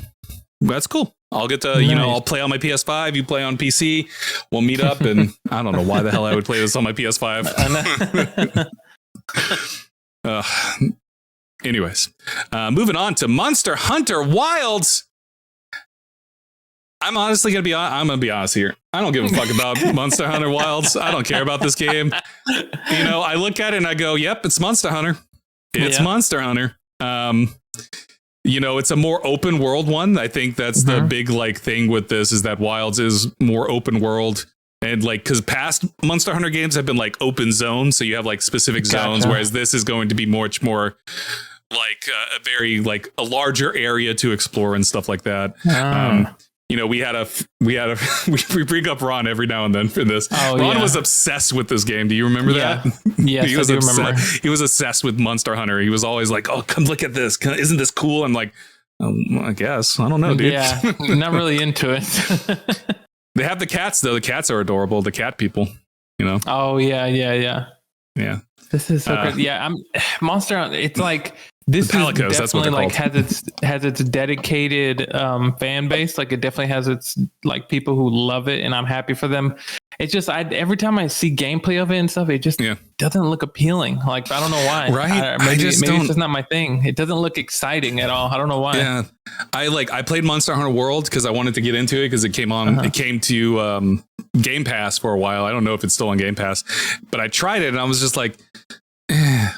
that's cool. I'll get to, I'll play on my PS5. You play on PC. We'll meet up. And I don't know why the hell I would play this on my PS5. Anyways, moving on to Monster Hunter Wilds. I'm honestly gonna be. I'm gonna be honest here. I don't give a fuck about Monster Hunter Wilds. I don't care about this game. You know, I look at it and I go, "Yep, it's Monster Hunter. It's Monster Hunter." You know, it's a more open world one. I think that's the big like thing with this is that Wilds is more open world. And like, because past Monster Hunter games have been like open zones, so you have like specific zones, whereas this is going to be much more like a very like a larger area to explore and stuff like that. You know, we bring up Ron every now and then for this. Ron was obsessed with this game. Do you remember that? Yes, he was I do remember. He was obsessed with Monster Hunter. He was always like, "Oh, come look at this! Isn't this cool?" I'm like, I guess I don't know, dude. Yeah, not really into it. They have the cats though. The cats are adorable. The cat people, you know. Oh yeah. This is so good. Yeah, Monster Hunter. It's like this Palicos, is definitely like called. has its dedicated fan base. Like it definitely has its like people who love it, and I'm happy for them. It's just every time I see gameplay of it and stuff, it just doesn't look appealing. Like I don't know why. Right? Maybe it's just not my thing. It doesn't look exciting at all. I don't know why. Yeah, I played Monster Hunter World because I wanted to get into it because it came on. It came to Game Pass for a while. I don't know if it's still on Game Pass, but I tried it and I was just like,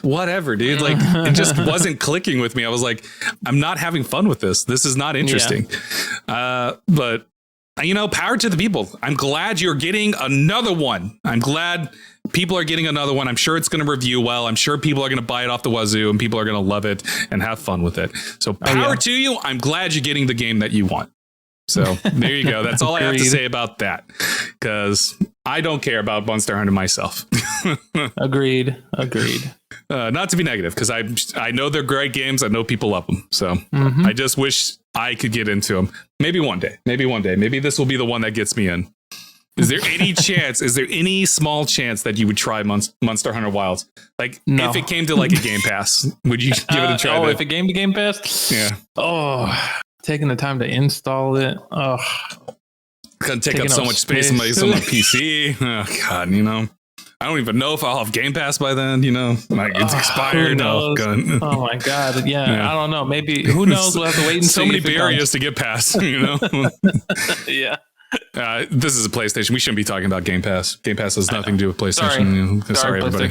whatever, dude. Like it just wasn't clicking with me. I was like, I'm not having fun with this. This is not interesting. But you know, power to the people. I'm glad you're getting another one. I'm glad people are getting another one. I'm sure it's going to review well. I'm sure people are going to buy it off the wazoo and people are going to love it and have fun with it. So power to you. I'm glad you're getting the game that you want. So there you go. That's all I have to say about that, because I don't care about Monster Hunter myself. Agreed. Not to be negative, because I know they're great games. I know people love them. So I just wish I could get into them. Maybe one day. Maybe this will be the one that gets me in. Is there any chance? Is there any small chance that you would try Monster Hunter Wilds? Like if it came to like a Game Pass, would you give it a try? If it came to Game Pass? Yeah. Oh, taking the time to install it. Oh, gonna take up so much space on my PC. Oh God, you know. I don't even know if I'll have Game Pass by then, you know. Like it's expired. Oh my God. Yeah, I don't know. Maybe who knows? We'll have to wait and see. So many barriers to get past, you know. Yeah. This is a PlayStation. We shouldn't be talking about Game Pass. Game Pass has nothing to do with PlayStation. Sorry everybody.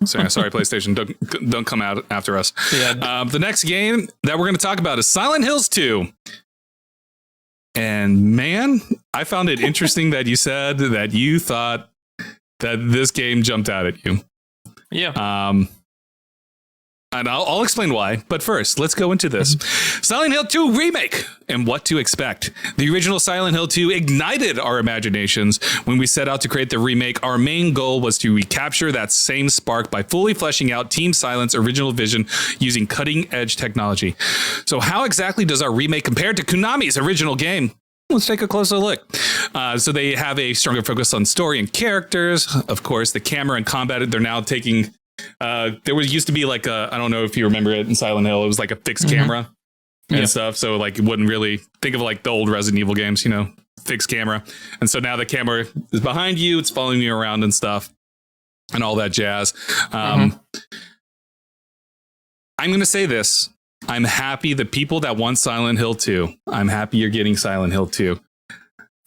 Sorry, PlayStation. Don't come out after us. Yeah. The next game that we're going to talk about is Silent Hills 2. And man, I found it interesting that you said that you thought that this game jumped out at you. Yeah. And I'll explain why. But first, let's go into this. Silent Hill 2 Remake and what to expect. The original Silent Hill 2 ignited our imaginations. When we set out to create the remake, our main goal was to recapture that same spark by fully fleshing out Team Silent's original vision using cutting-edge technology. So how exactly does our remake compare to Konami's original game? Let's take a closer look. So they have a stronger focus on story and characters. Of course, the camera and combat, they're now taking... used to be like I don't know if you remember it in Silent Hill, it was like a fixed camera and stuff. So like it wouldn't really think of like the old Resident Evil games, you know, fixed camera. And so now the camera is behind you, it's following you around and stuff and all that jazz. I'm going to say this. I'm happy the people that want Silent Hill 2, I'm happy you're getting Silent Hill 2.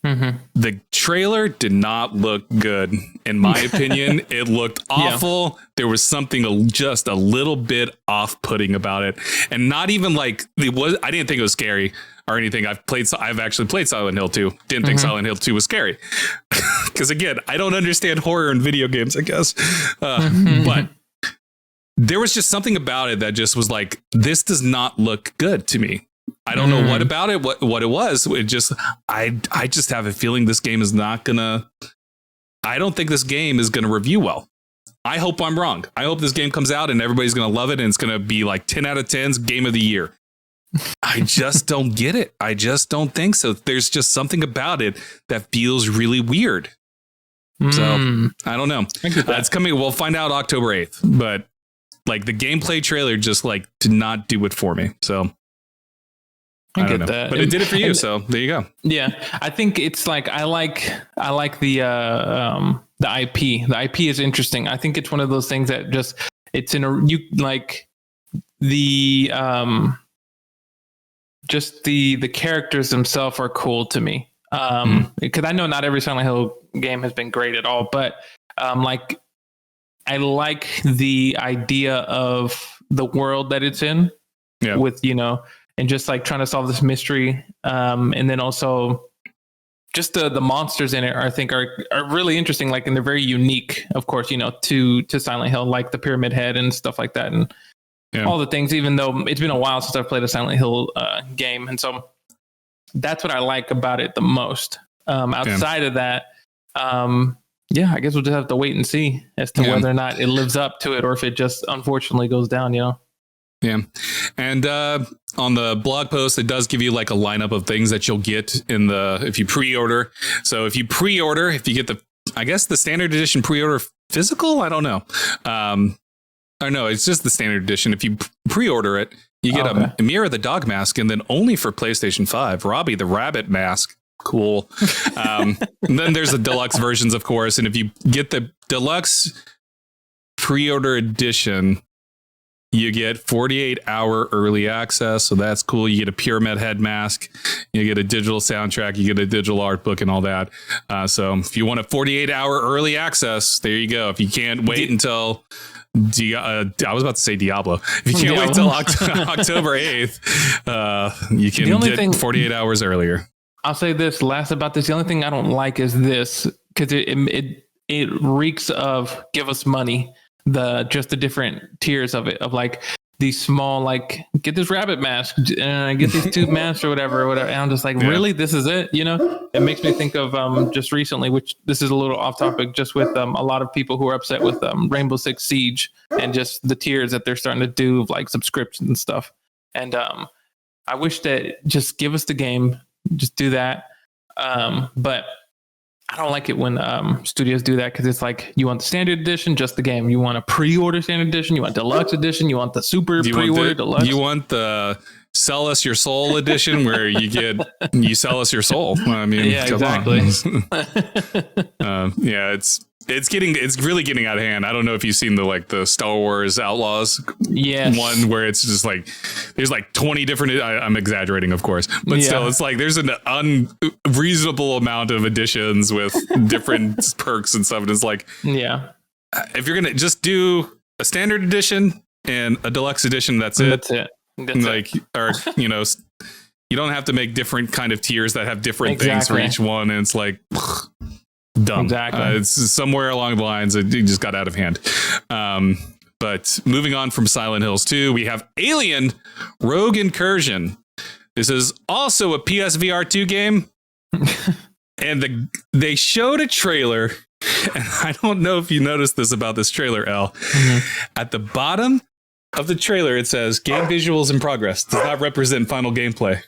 The trailer did not look good. In my opinion, it looked awful. There was something just a little bit off-putting about it. And not even like I didn't think it was scary or anything. I've actually played Silent Hill 2. Didn't think Silent Hill 2 was scary. Because again, I don't understand horror in video games, I guess. But there was just something about it that just was like, this does not look good to me. I don't know what about it, what it was. It just, I just have a feeling this game is not gonna, I don't think this game is gonna review well. I hope I'm wrong. I hope this game comes out and everybody's gonna love it and it's gonna be like 10 out of 10's game of the year. I just don't get it. I just don't think so. There's just something about it that feels really weird. So I don't know. That's coming. We'll find out October 8th, but like the gameplay trailer just like did not do it for me. So I get that, but it did it for you. So there you go. Yeah, I think it's like I like the IP. The IP is interesting. I think it's one of those things that just it's in a you like the just the characters themselves are cool to me. Because I know not every Silent Hill game has been great at all, but like I like the idea of the world that it's in, with and just like trying to solve this mystery, and then also just the monsters in it I think are really interesting, like, and they're very unique, of course, to Silent Hill, like the Pyramid Head and stuff like that, and all the things, even though it's been a while since I've played a Silent Hill game. And so that's what I like about it the most. Outside of that, I guess we'll just have to wait and see as to whether or not it lives up to it, or if it just unfortunately goes down, Yeah. And on the blog post, it does give you like a lineup of things that you'll get if you pre-order. So if you get the standard edition pre-order physical, I don't know. Or no, it's just the standard edition. If you pre-order it, you get a Mira the dog mask, and then only for PlayStation 5, Robbie the rabbit mask. Cool. And then there's the deluxe versions, of course. And if you get the deluxe pre-order edition, you get 48-hour early access, so that's cool. You get a Pyramid Head mask, you get a digital soundtrack, you get a digital art book, and all that. So if you want a 48-hour early access, there you go. If you can't wait until I was about to say Diablo. If you can't wait until October 8th, you can get 48 hours earlier. I'll say this last about this. The only thing I don't like is this, because it reeks of give us money. The different tiers of it, of like these small, like, get this rabbit mask and get these two masks or whatever. And I'm just like, really, this is it? It makes me think of just recently, which this is a little off topic, just with a lot of people who are upset with Rainbow Six Siege and just the tiers that they're starting to do of like subscriptions and stuff. And I wish that just give us the game, just do that. But I don't like it when studios do that, because it's like, you want the standard edition, just the game. You want a pre-order standard edition. You want deluxe edition. You want the super pre-order deluxe. You want the sell us your soul edition, where you sell us your soul. I mean, yeah, exactly. It's really getting out of hand. I don't know if you've seen the Star Wars Outlaws one, where it's just like there's like 20 different. I'm exaggerating, of course, but still, it's like there's an unreasonable amount of editions with different perks and stuff. And it's like, if you're gonna just do a standard edition and a deluxe edition, that's it. Or you don't have to make different kind of tiers that have different things for each one. And it's like, dumb. Exactly. It's somewhere along the lines it just got out of hand. But moving on from Silent Hills 2, we have Alien Rogue Incursion. This is also a PSVR 2 game. And they showed a trailer, and I don't know if you noticed this about this trailer, El. Mm-hmm. At the bottom of the trailer, it says game visuals in progress, does not represent final gameplay.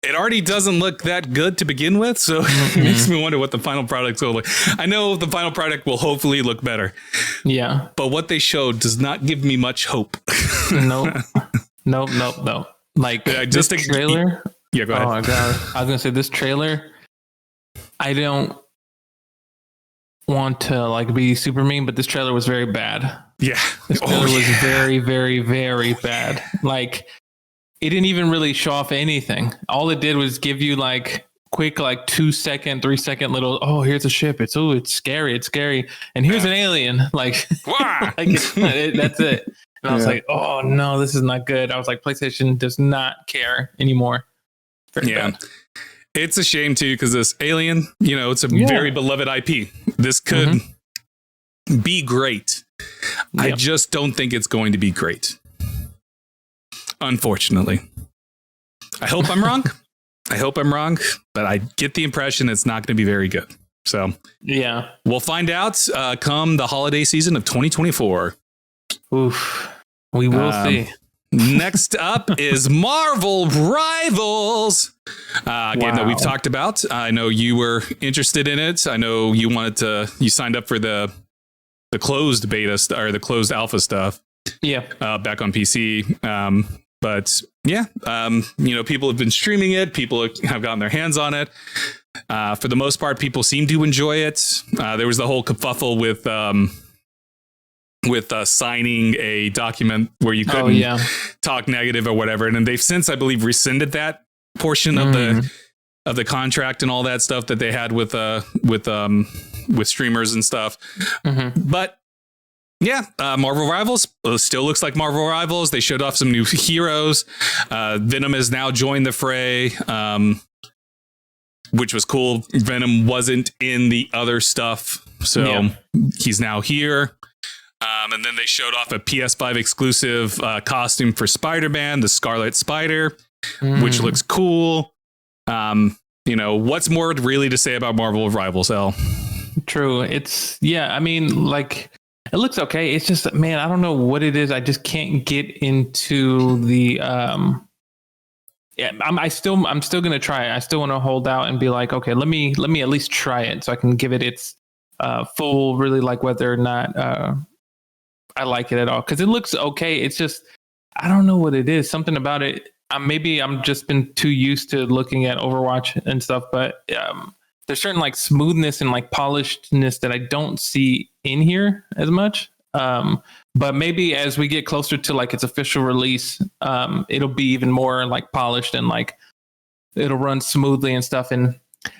It already doesn't look that good to begin with, so it makes me wonder what the final product will look. I know the final product will hopefully look better. Yeah. But what they showed does not give me much hope. Nope. Like, just this trailer. Yeah, go ahead. Oh my God. I was going to say, this trailer, I don't want to like be super mean, but this trailer was very bad. Yeah. This trailer was very, very, very bad. Like, it didn't even really show off anything. All it did was give you like quick, like 2 second, 3 second little, oh, here's a ship. It's scary. And here's an alien. Like, that's it. And I was like, oh no, this is not good. I was like, PlayStation does not care anymore. Very bad. It's a shame too, because this Alien, it's a very beloved IP. This could be great. Yep. I just don't think it's going to be great. Unfortunately. I hope I'm wrong. But I get the impression it's not going to be very good. So we'll find out come the holiday season of 2024. Oof. We will see. Next up is Marvel Rivals, a game that we've talked about. I know you were interested in it. I know you you signed up for the closed beta or the closed alpha stuff. Yeah. Back on PC. But people have been streaming it. People have gotten their hands on it. For the most part, people seem to enjoy it. There was the whole kerfuffle with signing a document where you couldn't talk negative or whatever. And then they've since, I believe, rescinded that portion of of the contract and all that stuff that they had with streamers and stuff. But yeah, Marvel Rivals still looks like Marvel Rivals. They showed off some new heroes. Venom has now joined the fray, which was cool. Venom wasn't in the other stuff, so he's now here. And then they showed off a PS5 exclusive costume for Spider-Man, the Scarlet Spider, which looks cool. What's more really to say about Marvel Rivals, El? True. I mean, like, it looks okay. It's just, man, I don't know what it is. I just can't get into the I'm still gonna try it. I still want to hold out and be like, okay, let me at least try it so I can give it its full, really, like, whether or not I like it at all, because it looks okay. It's just, I don't know what it is. Something about it. Maybe I'm just been too used to looking at Overwatch and stuff, but there's certain like smoothness and like polishedness that I don't see in here as much. But maybe as we get closer to like its official release, it'll be even more like polished and like it'll run smoothly and stuff. And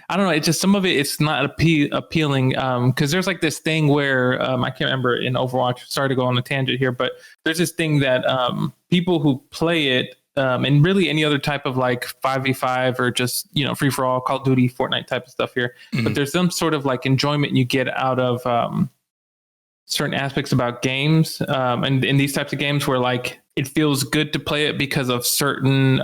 I don't know, it's just some of it, it's not appealing. Because there's like this thing where I can't remember in Overwatch. Sorry to go on a tangent here, but there's this thing that people who play it, and really any other type of like 5v5 or just, free for all, Call of Duty, Fortnite type of stuff here. But there's some sort of like enjoyment you get out of certain aspects about games, and in these types of games where like it feels good to play it because of certain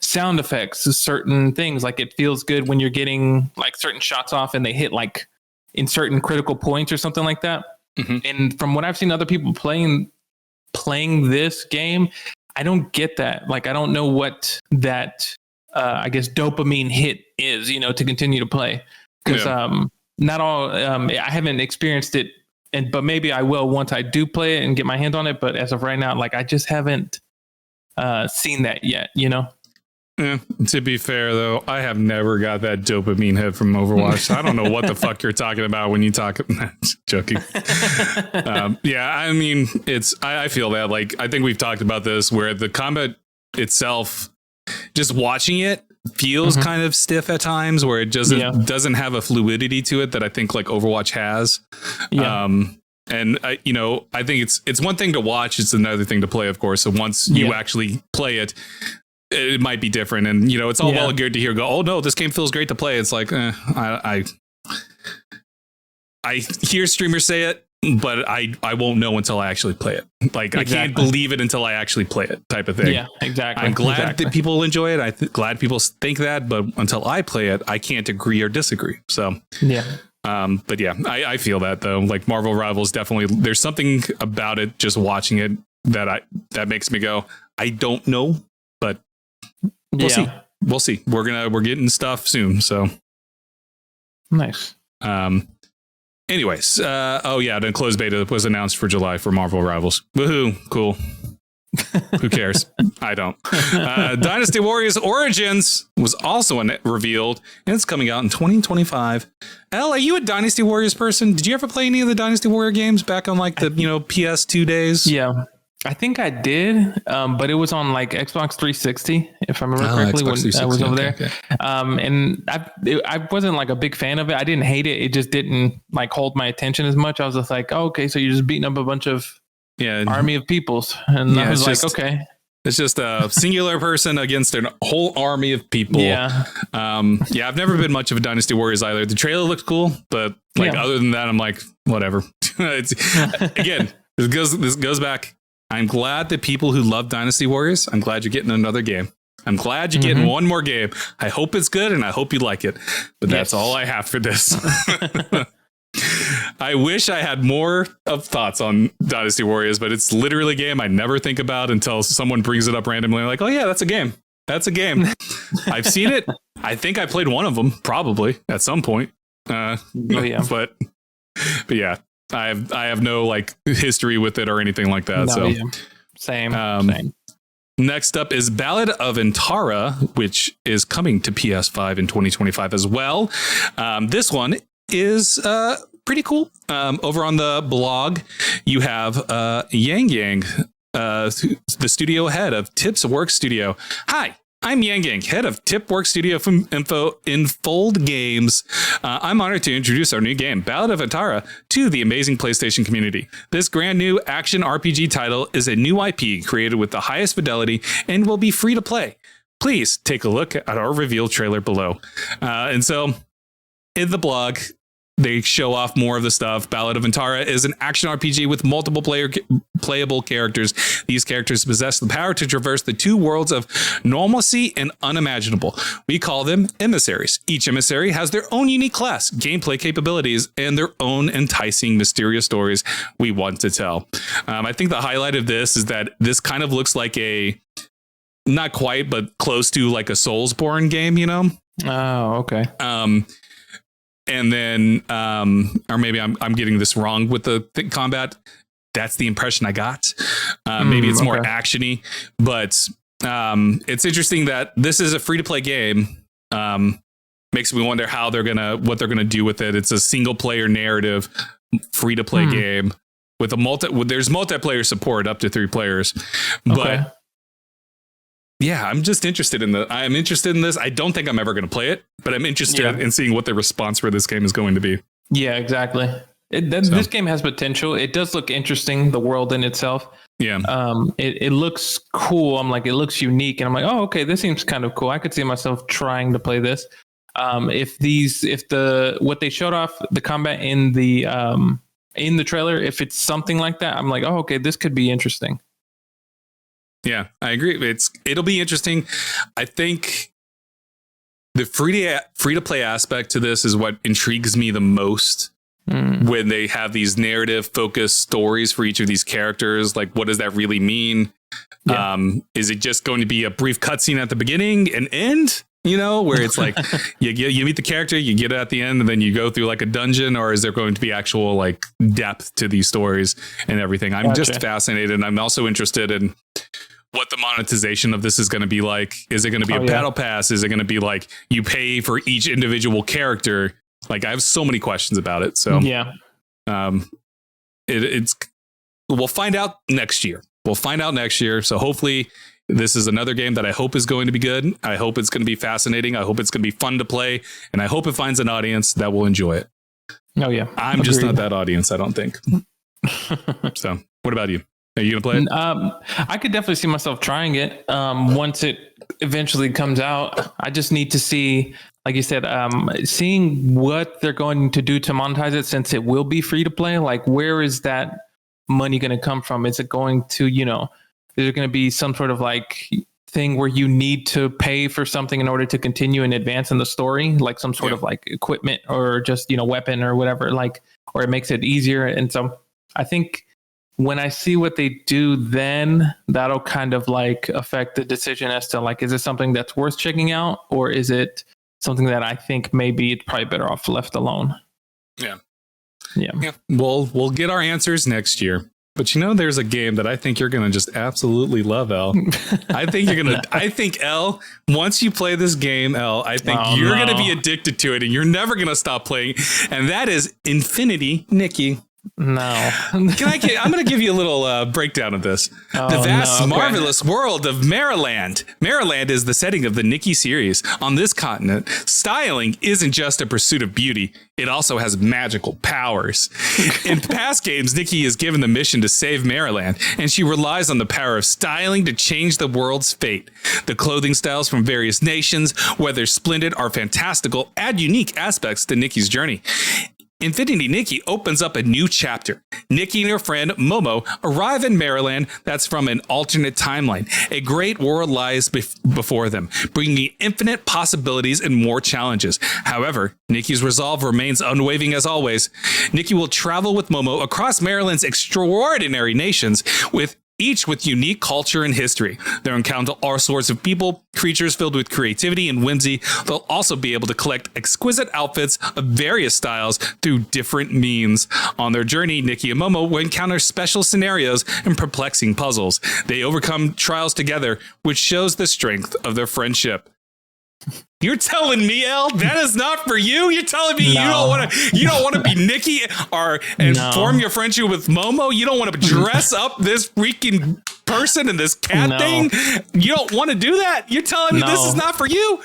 sound effects, certain things. Like it feels good when you're getting like certain shots off and they hit like in certain critical points or something like that. And from what I've seen other people playing this game, I don't get that. Like, I don't know what that, I guess, dopamine hit is, to continue to play. Because not all, I haven't experienced it, but maybe I will once I do play it and get my hands on it. But as of right now, like, I just haven't seen that yet, Yeah, to be fair, though, I have never got that dopamine hit from Overwatch. I don't know what the fuck you're talking about when you talk. Joking. Yeah, I mean, I feel that. Like, I think we've talked about this where the combat itself, just watching it feels kind of stiff at times, where it just doesn't have a fluidity to it that I think like Overwatch has. And I think it's one thing to watch. It's another thing to play, of course. So once you actually play it, it might be different. And, it's all well and good to hear go, oh, no, this game feels great to play. It's like, I hear streamers say it, but I won't know until I actually play it. Like, I can't believe it until I actually play it type of thing. Yeah, exactly. I'm glad that people enjoy it. Glad people think that, but until I play it, I can't agree or disagree. So, but yeah, I feel that though. Like Marvel Rivals, definitely, there's something about it, just watching it that makes me go, I don't know, but we'll see. We'll see. We're getting stuff soon. So nice. Anyways, the closed beta was announced for July for Marvel Rivals. Woohoo! Cool. Who cares? I don't. Dynasty Warriors Origins was also revealed, and it's coming out in 2025. Elle, are you a Dynasty Warriors person? Did you ever play any of the Dynasty Warrior games back on like the PS2 days? Yeah. I think I did, but it was on like Xbox 360, if I remember correctly, when I was over there. Okay. And I wasn't like a big fan of it. I didn't hate it. It just didn't like hold my attention as much. I was just like, oh, okay, so you're just beating up a bunch of army of peoples. And I was like, okay. It's just a singular person against a whole army of people. Yeah. I've never been much of a Dynasty Warriors either. The trailer looks cool, but like other than that, I'm like, whatever. Again, this goes back. I'm glad that people who love Dynasty Warriors, I'm glad you're getting another game. I'm glad you're getting one more game. I hope it's good and I hope you like it. But that's all I have for this. I wish I had more of thoughts on Dynasty Warriors, but it's literally a game I never think about until someone brings it up randomly. Like, oh yeah, that's a game. That's a game. I've seen it. I think I played one of them probably at some point. But yeah. I have no like history with it or anything like that. Same. Next up is Ballad of Antara, which is coming to PS5 in 2025 as well. This one is pretty cool. Over on the blog, you have Yang, the studio head of Tips Work Studio. Hi, I'm Yang Yang, head of Tipwork Studio Info in Fold Games. I'm honored to introduce our new game, Ballad of Atara, to the amazing PlayStation community. This brand new action RPG title is a new IP created with the highest fidelity and will be free to play. Please take a look at our reveal trailer below. And so in the blog, they show off more of the stuff. Ballad of Antara is an action RPG with multiple playable characters. These characters possess the power to traverse the two worlds of normalcy and unimaginable. We call them emissaries. Each emissary has their own unique class, gameplay capabilities, and their own enticing, mysterious stories we want to tell. I think the highlight of this is that this kind of looks like a, not quite, but close to like a Soulsborne game, you know? Oh, okay. And then, or maybe I'm getting this wrong with the combat. That's the impression I got. Maybe it's more actiony, but it's interesting that this is a free to play game. Makes me wonder what they're gonna do with it. It's a single player narrative, free to play game with there's multiplayer support up to 3 players, but. Yeah, I'm just interested in I'm interested in this. I don't think I'm ever going to play it, but I'm interested in seeing what the response for this game is going to be. Yeah, exactly. This game has potential. It does look interesting, the world in itself. Yeah. It looks cool. I'm like, it looks unique. And I'm like, oh, okay, this seems kind of cool. I could see myself trying to play this. What they showed off, the combat in the trailer, if it's something like that, I'm like, oh, okay, this could be interesting. Yeah, I agree. It'll be interesting. I think the free to play aspect to this is what intrigues me the most. When they have these narrative focused stories for each of these characters, like what does that really mean? Yeah. Is it just going to be a brief cutscene at the beginning and end? You know, where it's like you meet the character, you get it at the end, and then you go through like a dungeon, or is there going to be actual like depth to these stories and everything? I'm just fascinated. And I'm also interested in what the monetization of this is going to be like. Is it going to be a battle pass? Is it going to be like you pay for each individual character? Like I have so many questions about it. So we'll find out next year. So hopefully this is another game that I hope is going to be good. I hope it's going to be fascinating. I hope it's going to be fun to play, and I hope it finds an audience that will enjoy it. Oh yeah. I'm just not that audience, I don't think. So what about you? Are you going to play it? I could definitely see myself trying it once it eventually comes out. I just need to see, like you said, seeing what they're going to do to monetize it, since it will be free to play. Like, where is that money going to come from? Is it going to, is there going to be some sort of like thing where you need to pay for something in order to continue and advance in the story, like some sort of like equipment or just, weapon or whatever, like, or it makes it easier. And so I think when I see what they do, then that'll kind of like affect the decision as to like, is it something that's worth checking out, or is it something that I think maybe it's probably better off left alone? Yeah. We'll get our answers next year. But there's a game that I think you're going to just absolutely love, El. I think, El, once you play this game, El, I think you're going to be addicted to it and you're never going to stop playing. And that is Infinity Nikki. No. I'm going to give you a little breakdown of this. The vast, marvelous world of Maryland. Maryland is the setting of the Nikki series. On this continent, styling isn't just a pursuit of beauty. It also has magical powers. In past games, Nikki is given the mission to save Maryland, and she relies on the power of styling to change the world's fate. The clothing styles from various nations, whether splendid or fantastical, add unique aspects to Nikki's journey. Infinity Nikki opens up a new chapter. Nikki and her friend Momo arrive in Maryland that's from an alternate timeline. A great world lies before them, bringing infinite possibilities and more challenges. However, Nikki's resolve remains unwavering as always. Nikki will travel with Momo across Maryland's extraordinary nations, each with unique culture and history. They'll encounter all sorts of people, creatures filled with creativity and whimsy. They'll also be able to collect exquisite outfits of various styles through different means. On their journey, Nikki and Momo will encounter special scenarios and perplexing puzzles. They overcome trials together, which shows the strength of their friendship. You're telling me, El, that is not for you? You're telling me you don't want to be Nikki and form your friendship with Momo? You don't want to dress up this freaking person and this cat thing. You don't want to do that? You're telling me this is not for you?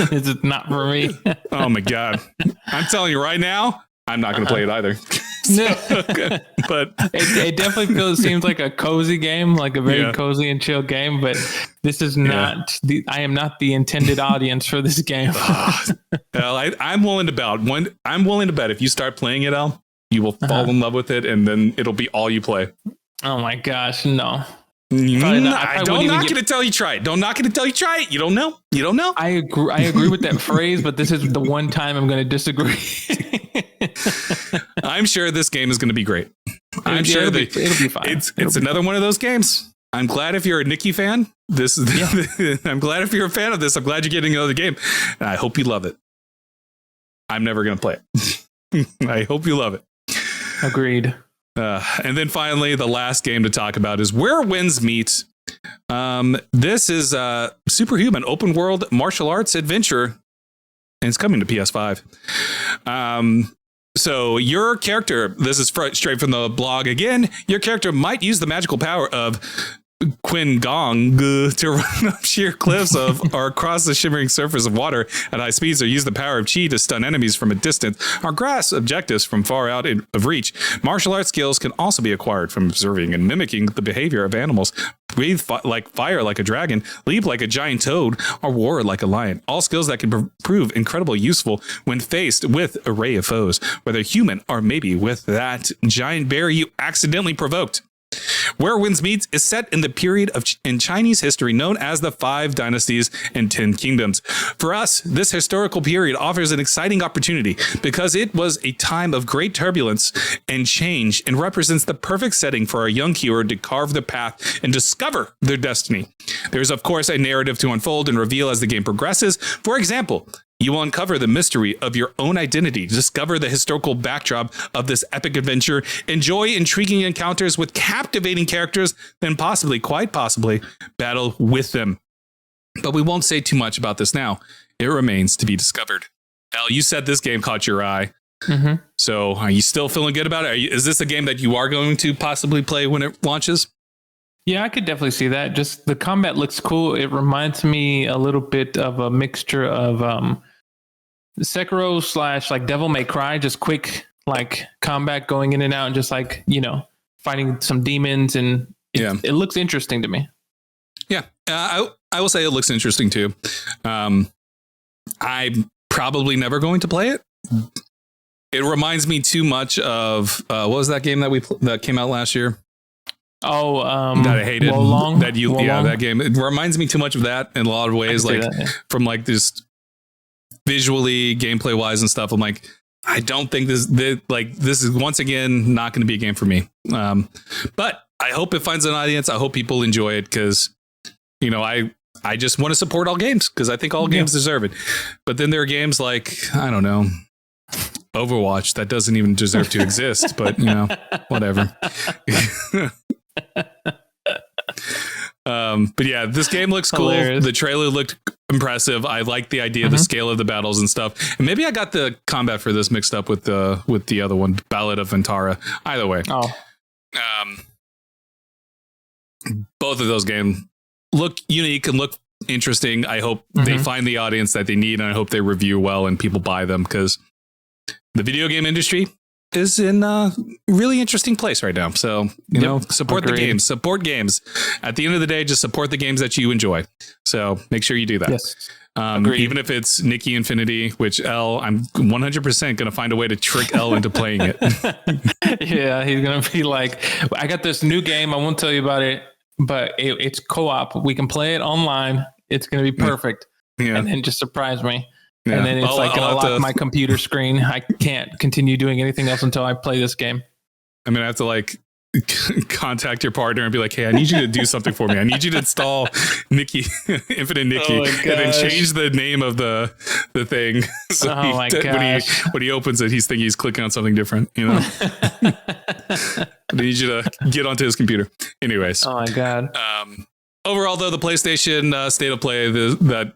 This is not for me. Oh my God. I'm telling you right now, I'm not going to play it either. But it definitely seems like a cozy game, like a very cozy and chill game, but this is not I am not the intended audience for this game. Well, I'm willing to bet. I'm willing to bet if you start playing it, Al, you will fall in love with it, and then it'll be all you play. Oh my gosh, no. I don't knock it until you try it. Don't knock it until you try it. You don't know. You don't know. I agree with that phrase, but this is the one time I'm going to disagree. I'm sure this game is going to be great. I'm sure it'll be fine. It's another one of those games. I'm glad if you're a Nikki fan. I'm glad if you're a fan of this. I'm glad you're getting another game. And I hope you love it. I'm never going to play it. I hope you love it. Agreed. And then finally, the last game to talk about is Where Winds Meet. This is a Superhuman open world martial arts adventure, and it's coming to PS5. So your character, this is straight from the blog again, your character might use the magical power of Qin Gong to run up sheer cliffs or across the shimmering surface of water at high speeds, or use the power of chi to stun enemies from a distance or grasp objectives from far out of reach. Martial arts skills can also be acquired from observing and mimicking the behavior of animals. Breathe like fire like a dragon, leap like a giant toad, or roar like a lion. All skills that can prove incredibly useful when faced with an array of foes, whether human or maybe with that giant bear you accidentally provoked. Where Winds Meet is set in the period in Chinese history known as the 5 Dynasties and 10 Kingdoms. For us, this historical period offers an exciting opportunity because it was a time of great turbulence and change and represents the perfect setting for our young hero to carve the path and discover their destiny. There's, of course, a narrative to unfold and reveal as the game progresses. For example, you will uncover the mystery of your own identity, discover the historical backdrop of this epic adventure, enjoy intriguing encounters with captivating characters, then quite possibly, battle with them. But we won't say too much about this now. It remains to be discovered. Al, you said this game caught your eye. Mm-hmm. So are you still feeling good about it? Is this a game that you are going to possibly play when it launches? Yeah, I could definitely see that. Just the combat looks cool. It reminds me a little bit of a mixture of Sekiro / like Devil May Cry, just quick like combat going in and out and just like, fighting some demons, and it looks interesting to me. Yeah, I will say it looks interesting too. I'm probably never going to play it. It reminds me too much of what was that game that came out last year? Oh, that I hated. Wolong? That game. It reminds me too much of that in a lot of ways, from like this visually, gameplay wise and stuff. I'm like, I don't think this is once again not going to be a game for me. But I hope it finds an audience. I hope people enjoy it because, I just want to support all games because I think all games deserve it. But then there are games like, I don't know, Overwatch that doesn't even deserve to exist, but whatever. But yeah, this game looks cool. Hilarious. The trailer looked impressive. I like the idea of the scale of the battles and stuff. And maybe I got the combat for this mixed up with the other one, Ballad of Vantara. Either way. Both of those games look unique and look interesting. I hope they find the audience that they need, and I hope they review well and people buy them because the video game industry is in a really interesting place right now. So, support the games, support games. At the end of the day, just support the games that you enjoy. So make sure you do that. Yes. Even if it's Nikki Infinity, which I'm 100% going to find a way to trick L into playing it. Yeah, he's going to be like, I got this new game. I won't tell you about it, but it's co-op. We can play it online. It's going to be perfect. Yeah. And then just surprise me. Yeah. And then it's going to lock my computer screen. I can't continue doing anything else until I play this game. I'm going to have to contact your partner and be like, hey, I need you to do something for me. I need you to install Infinite Nikki, and then change the name of the thing. So when he opens it, he's thinking he's clicking on something different, I need you to get onto his computer. Anyways. Oh my God. Overall, though, the PlayStation State of Play that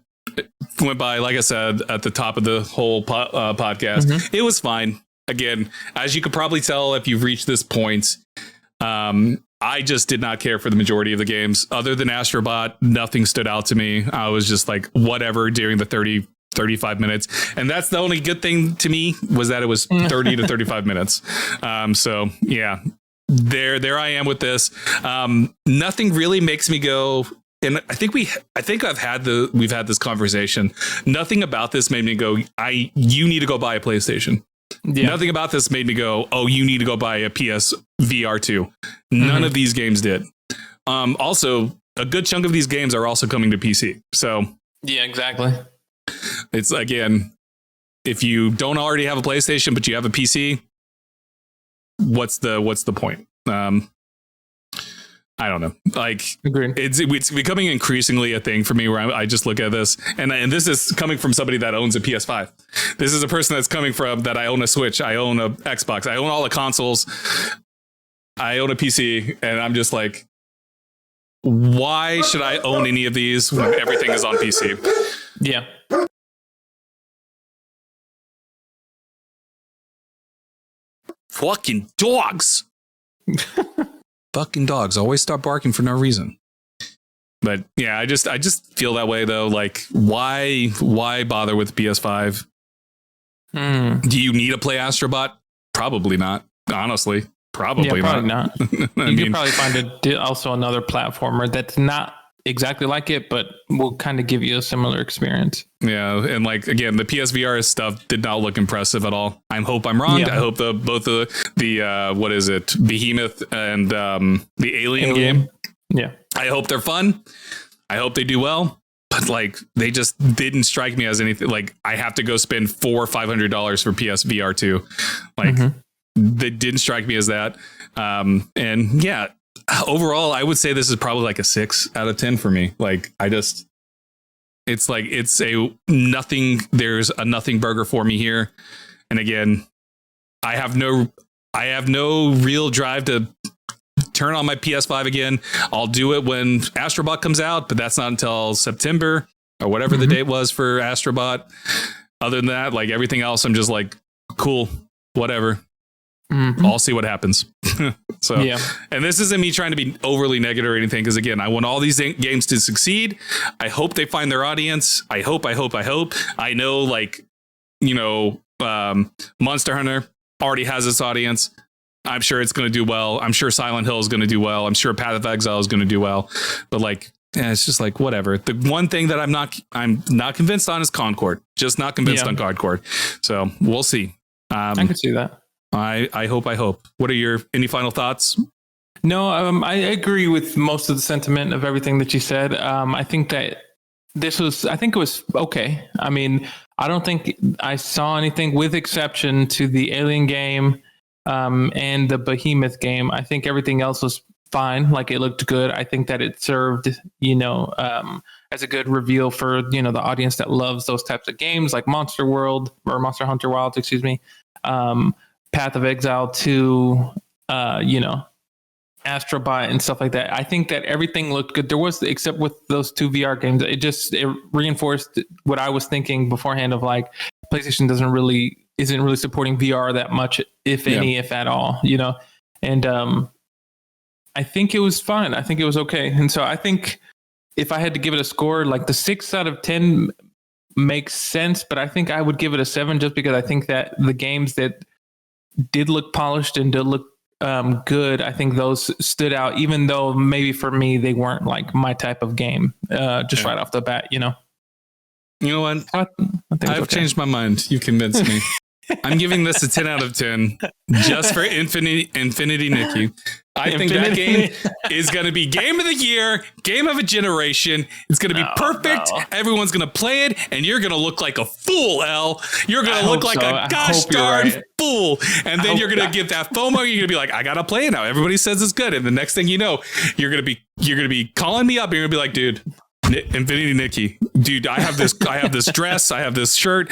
went by, like I said, at the top of the whole podcast, it was fine. Again, as you could probably tell if you've reached this point, I just did not care for the majority of the games. Other than Astrobot, nothing stood out to me. I was just like, whatever during the 35 minutes. And that's the only good thing to me, was that it was 30 to 35 minutes. So yeah, there I am with this. Nothing really makes me go, and I think we've had this conversation. Nothing about this made me go, you need to go buy a PlayStation. Yeah. Nothing about this made me go, oh, you need to go buy a PS VR 2. None of these games did. Also, a good chunk of these games are also coming to PC. So yeah, exactly. It's, again, if you don't already have a PlayStation but you have a PC, what's the point? I don't know. Like, agreed. It's becoming increasingly a thing for me where I just look at this, and this is coming from somebody that owns a PS5. This is a person that's coming from that I own a Switch, I own a Xbox, I own all the consoles, I own a PC, and I'm just like, why should I own any of these when everything is on PC? Yeah. Fucking dogs. Fucking dogs always start barking for no reason. But yeah, I just feel that way though. Like, why bother with PS5? Do you need to play Astrobot? Probably not. Honestly, probably not. You could probably find also another platformer that's not exactly like it, but will kind of give you a similar experience. Yeah, and like, again, the PSVR stuff did not look impressive at all. I hope I'm wrong. Yeah. I hope both the what is it, Behemoth and the Alien game. Yeah, I hope they're fun. I hope they do well. But like, they just didn't strike me as anything. Like, I have to go spend $400 or $500 for PSVR 2. Like, they didn't strike me as that. And yeah, overall, I would say this is probably like a 6 out of 10 for me. Like, it's like, it's a nothing. There's a nothing burger for me here. And again, I have no real drive to turn on my PS5 again. I'll do it when Astrobot comes out, but that's not until September or whatever the date was for Astrobot. Other than that, like, everything else, I'm just like, cool, whatever. I'll see what happens. So, yeah. And this isn't me trying to be overly negative or anything, because again, I want all these games to succeed. I hope they find their audience. I hope. I know, like, you know, Monster Hunter already has its audience. I'm sure it's going to do well. I'm sure Silent Hill is going to do well. I'm sure Path of Exile is going to do well. But like, yeah, it's just like, whatever. The one thing that I'm not convinced on is Concord. Just not convinced on Concord. So we'll see. I can see that. I hope. What are any final thoughts? No, I agree with most of the sentiment of everything that you said. I think that it was okay. I mean, I don't think I saw anything, with exception to the Alien game and the Behemoth game. I think everything else was fine. Like, it looked good. I think that it served, as a good reveal for, the audience that loves those types of games, like Monster Hunter Wilds, excuse me. Path of Exile 2, Astrobot and stuff like that. I think that everything looked good. There was, except with those 2 VR games, it reinforced what I was thinking beforehand of, like, PlayStation isn't really supporting VR that much, if any, if at all, And I think it was fine. I think it was okay. And so I think if I had to give it a score, like, the 6 out of 10 makes sense, but I think I would give it a 7, just because I think that the games that did look polished and did look good, I think those stood out, even though maybe for me they weren't like my type of game, just right off the bat. You know what? I've changed my mind. You convinced me. I'm giving this a 10 out of 10 just for Infinity Nikki. I think that game is going to be game of the year, game of a generation. It's going to be perfect. No. Everyone's going to play it, and you're going to look like a fool, Elle. You're going to look like a gosh darn fool. And then you're going to get that FOMO. You're going to be like, I got to play it now. Everybody says it's good. And the next thing you know, you're going to be calling me up. And you're going to be like, dude, Infinity Nikki, dude, I have this dress, I have this shirt.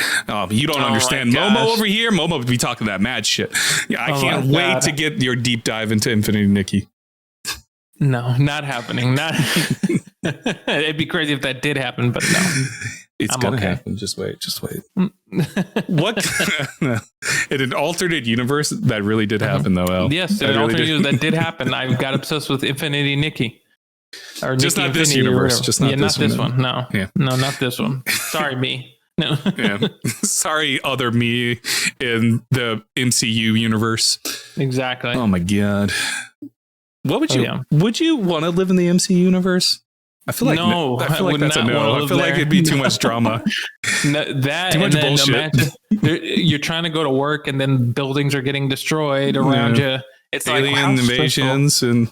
You don't understand. Momo over here. Momo would be talking that mad shit. Yeah, I can't wait to get your deep dive into Infinity Nikki. No, not happening. It'd be crazy if that did happen, but no. It's I'm gonna okay. happen. Just wait. What? In an alternate universe, that really did happen, though. El. Yes, in an alternate universe that did happen. I got obsessed with Infinity Nikki. Or just Nikki not this Infinity universe. Just not this one. No, yeah. No, not this one. Sorry, me. No. Yeah. Sorry, other me in the MCU universe. Exactly. Oh my god. What would you? Would you want to live in the MCU universe? I feel like no. I feel like that's a no. I feel like it'd be too much drama. That too much bullshit. You're trying to go to work and then buildings are getting destroyed around you. It's alien like invasions and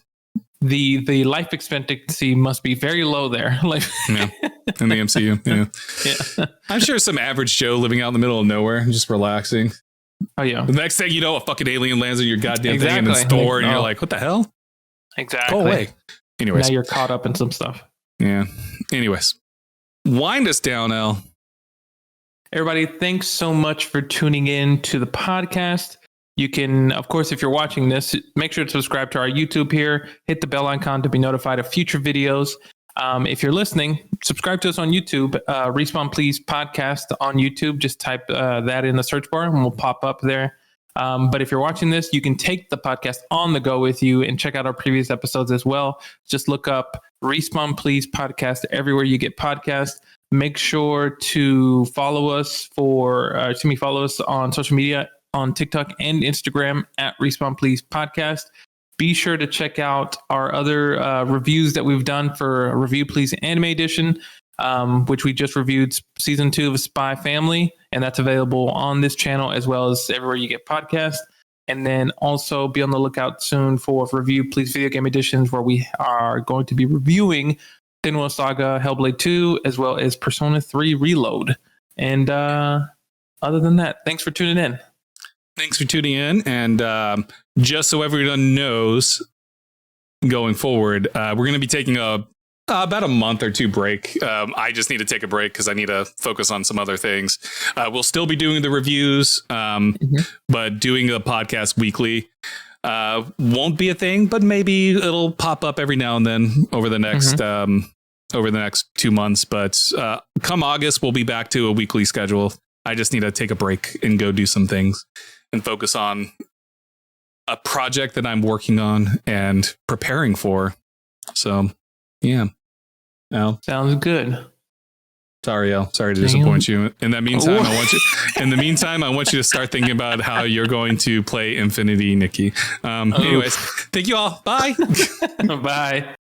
the life expectancy must be very low there. Like yeah, in the MCU. Yeah. I'm sure some average Joe living out in the middle of nowhere, just relaxing. Oh yeah. The next thing you know, a fucking alien lands on your goddamn thing and it's Thor, and you're like, what the hell? Exactly. Go away. Anyways, now you're caught up in some stuff. Yeah. Anyways, wind us down, El. Everybody, thanks so much for tuning in to the podcast. You can, of course, if you're watching this, make sure to subscribe to our YouTube here. Hit the bell icon to be notified of future videos. If you're listening, subscribe to us on YouTube. Respawn Please Podcast on YouTube. Just type that in the search bar and we'll pop up there. But if you're watching this, you can take the podcast on the go with you and check out our previous episodes as well. Just look up Respawn Please Podcast everywhere you get podcasts. Make sure to follow us follow us on social media on TikTok and Instagram at Respawn Please Podcast. Be sure to check out our other reviews that we've done for Review Please Anime Edition, which we just reviewed season 2 of Spy Family, and that's available on this channel as well as everywhere you get podcasts. And then also be on the lookout soon for Review Please Video Game Editions, where we are going to be reviewing Senua Saga Hellblade 2 as well as Persona 3 Reload. And other than that, thanks for tuning in. Thanks for tuning in. And just so everyone knows, going forward, we're going to be taking about a month or two break. I just need to take a break because I need to focus on some other things. We'll still be doing the reviews, but doing a podcast weekly won't be a thing, but maybe it'll pop up every now and then over the next 2 months. But come August, we'll be back to a weekly schedule. I just need to take a break and go do some things and focus on a project that I'm working on and preparing for. So, yeah. El. Sounds good. Sorry, El. Sorry to disappoint you. In the meantime, I want you to start thinking about how you're going to play Infinity Nikki. Anyways, thank you all. Bye. Bye.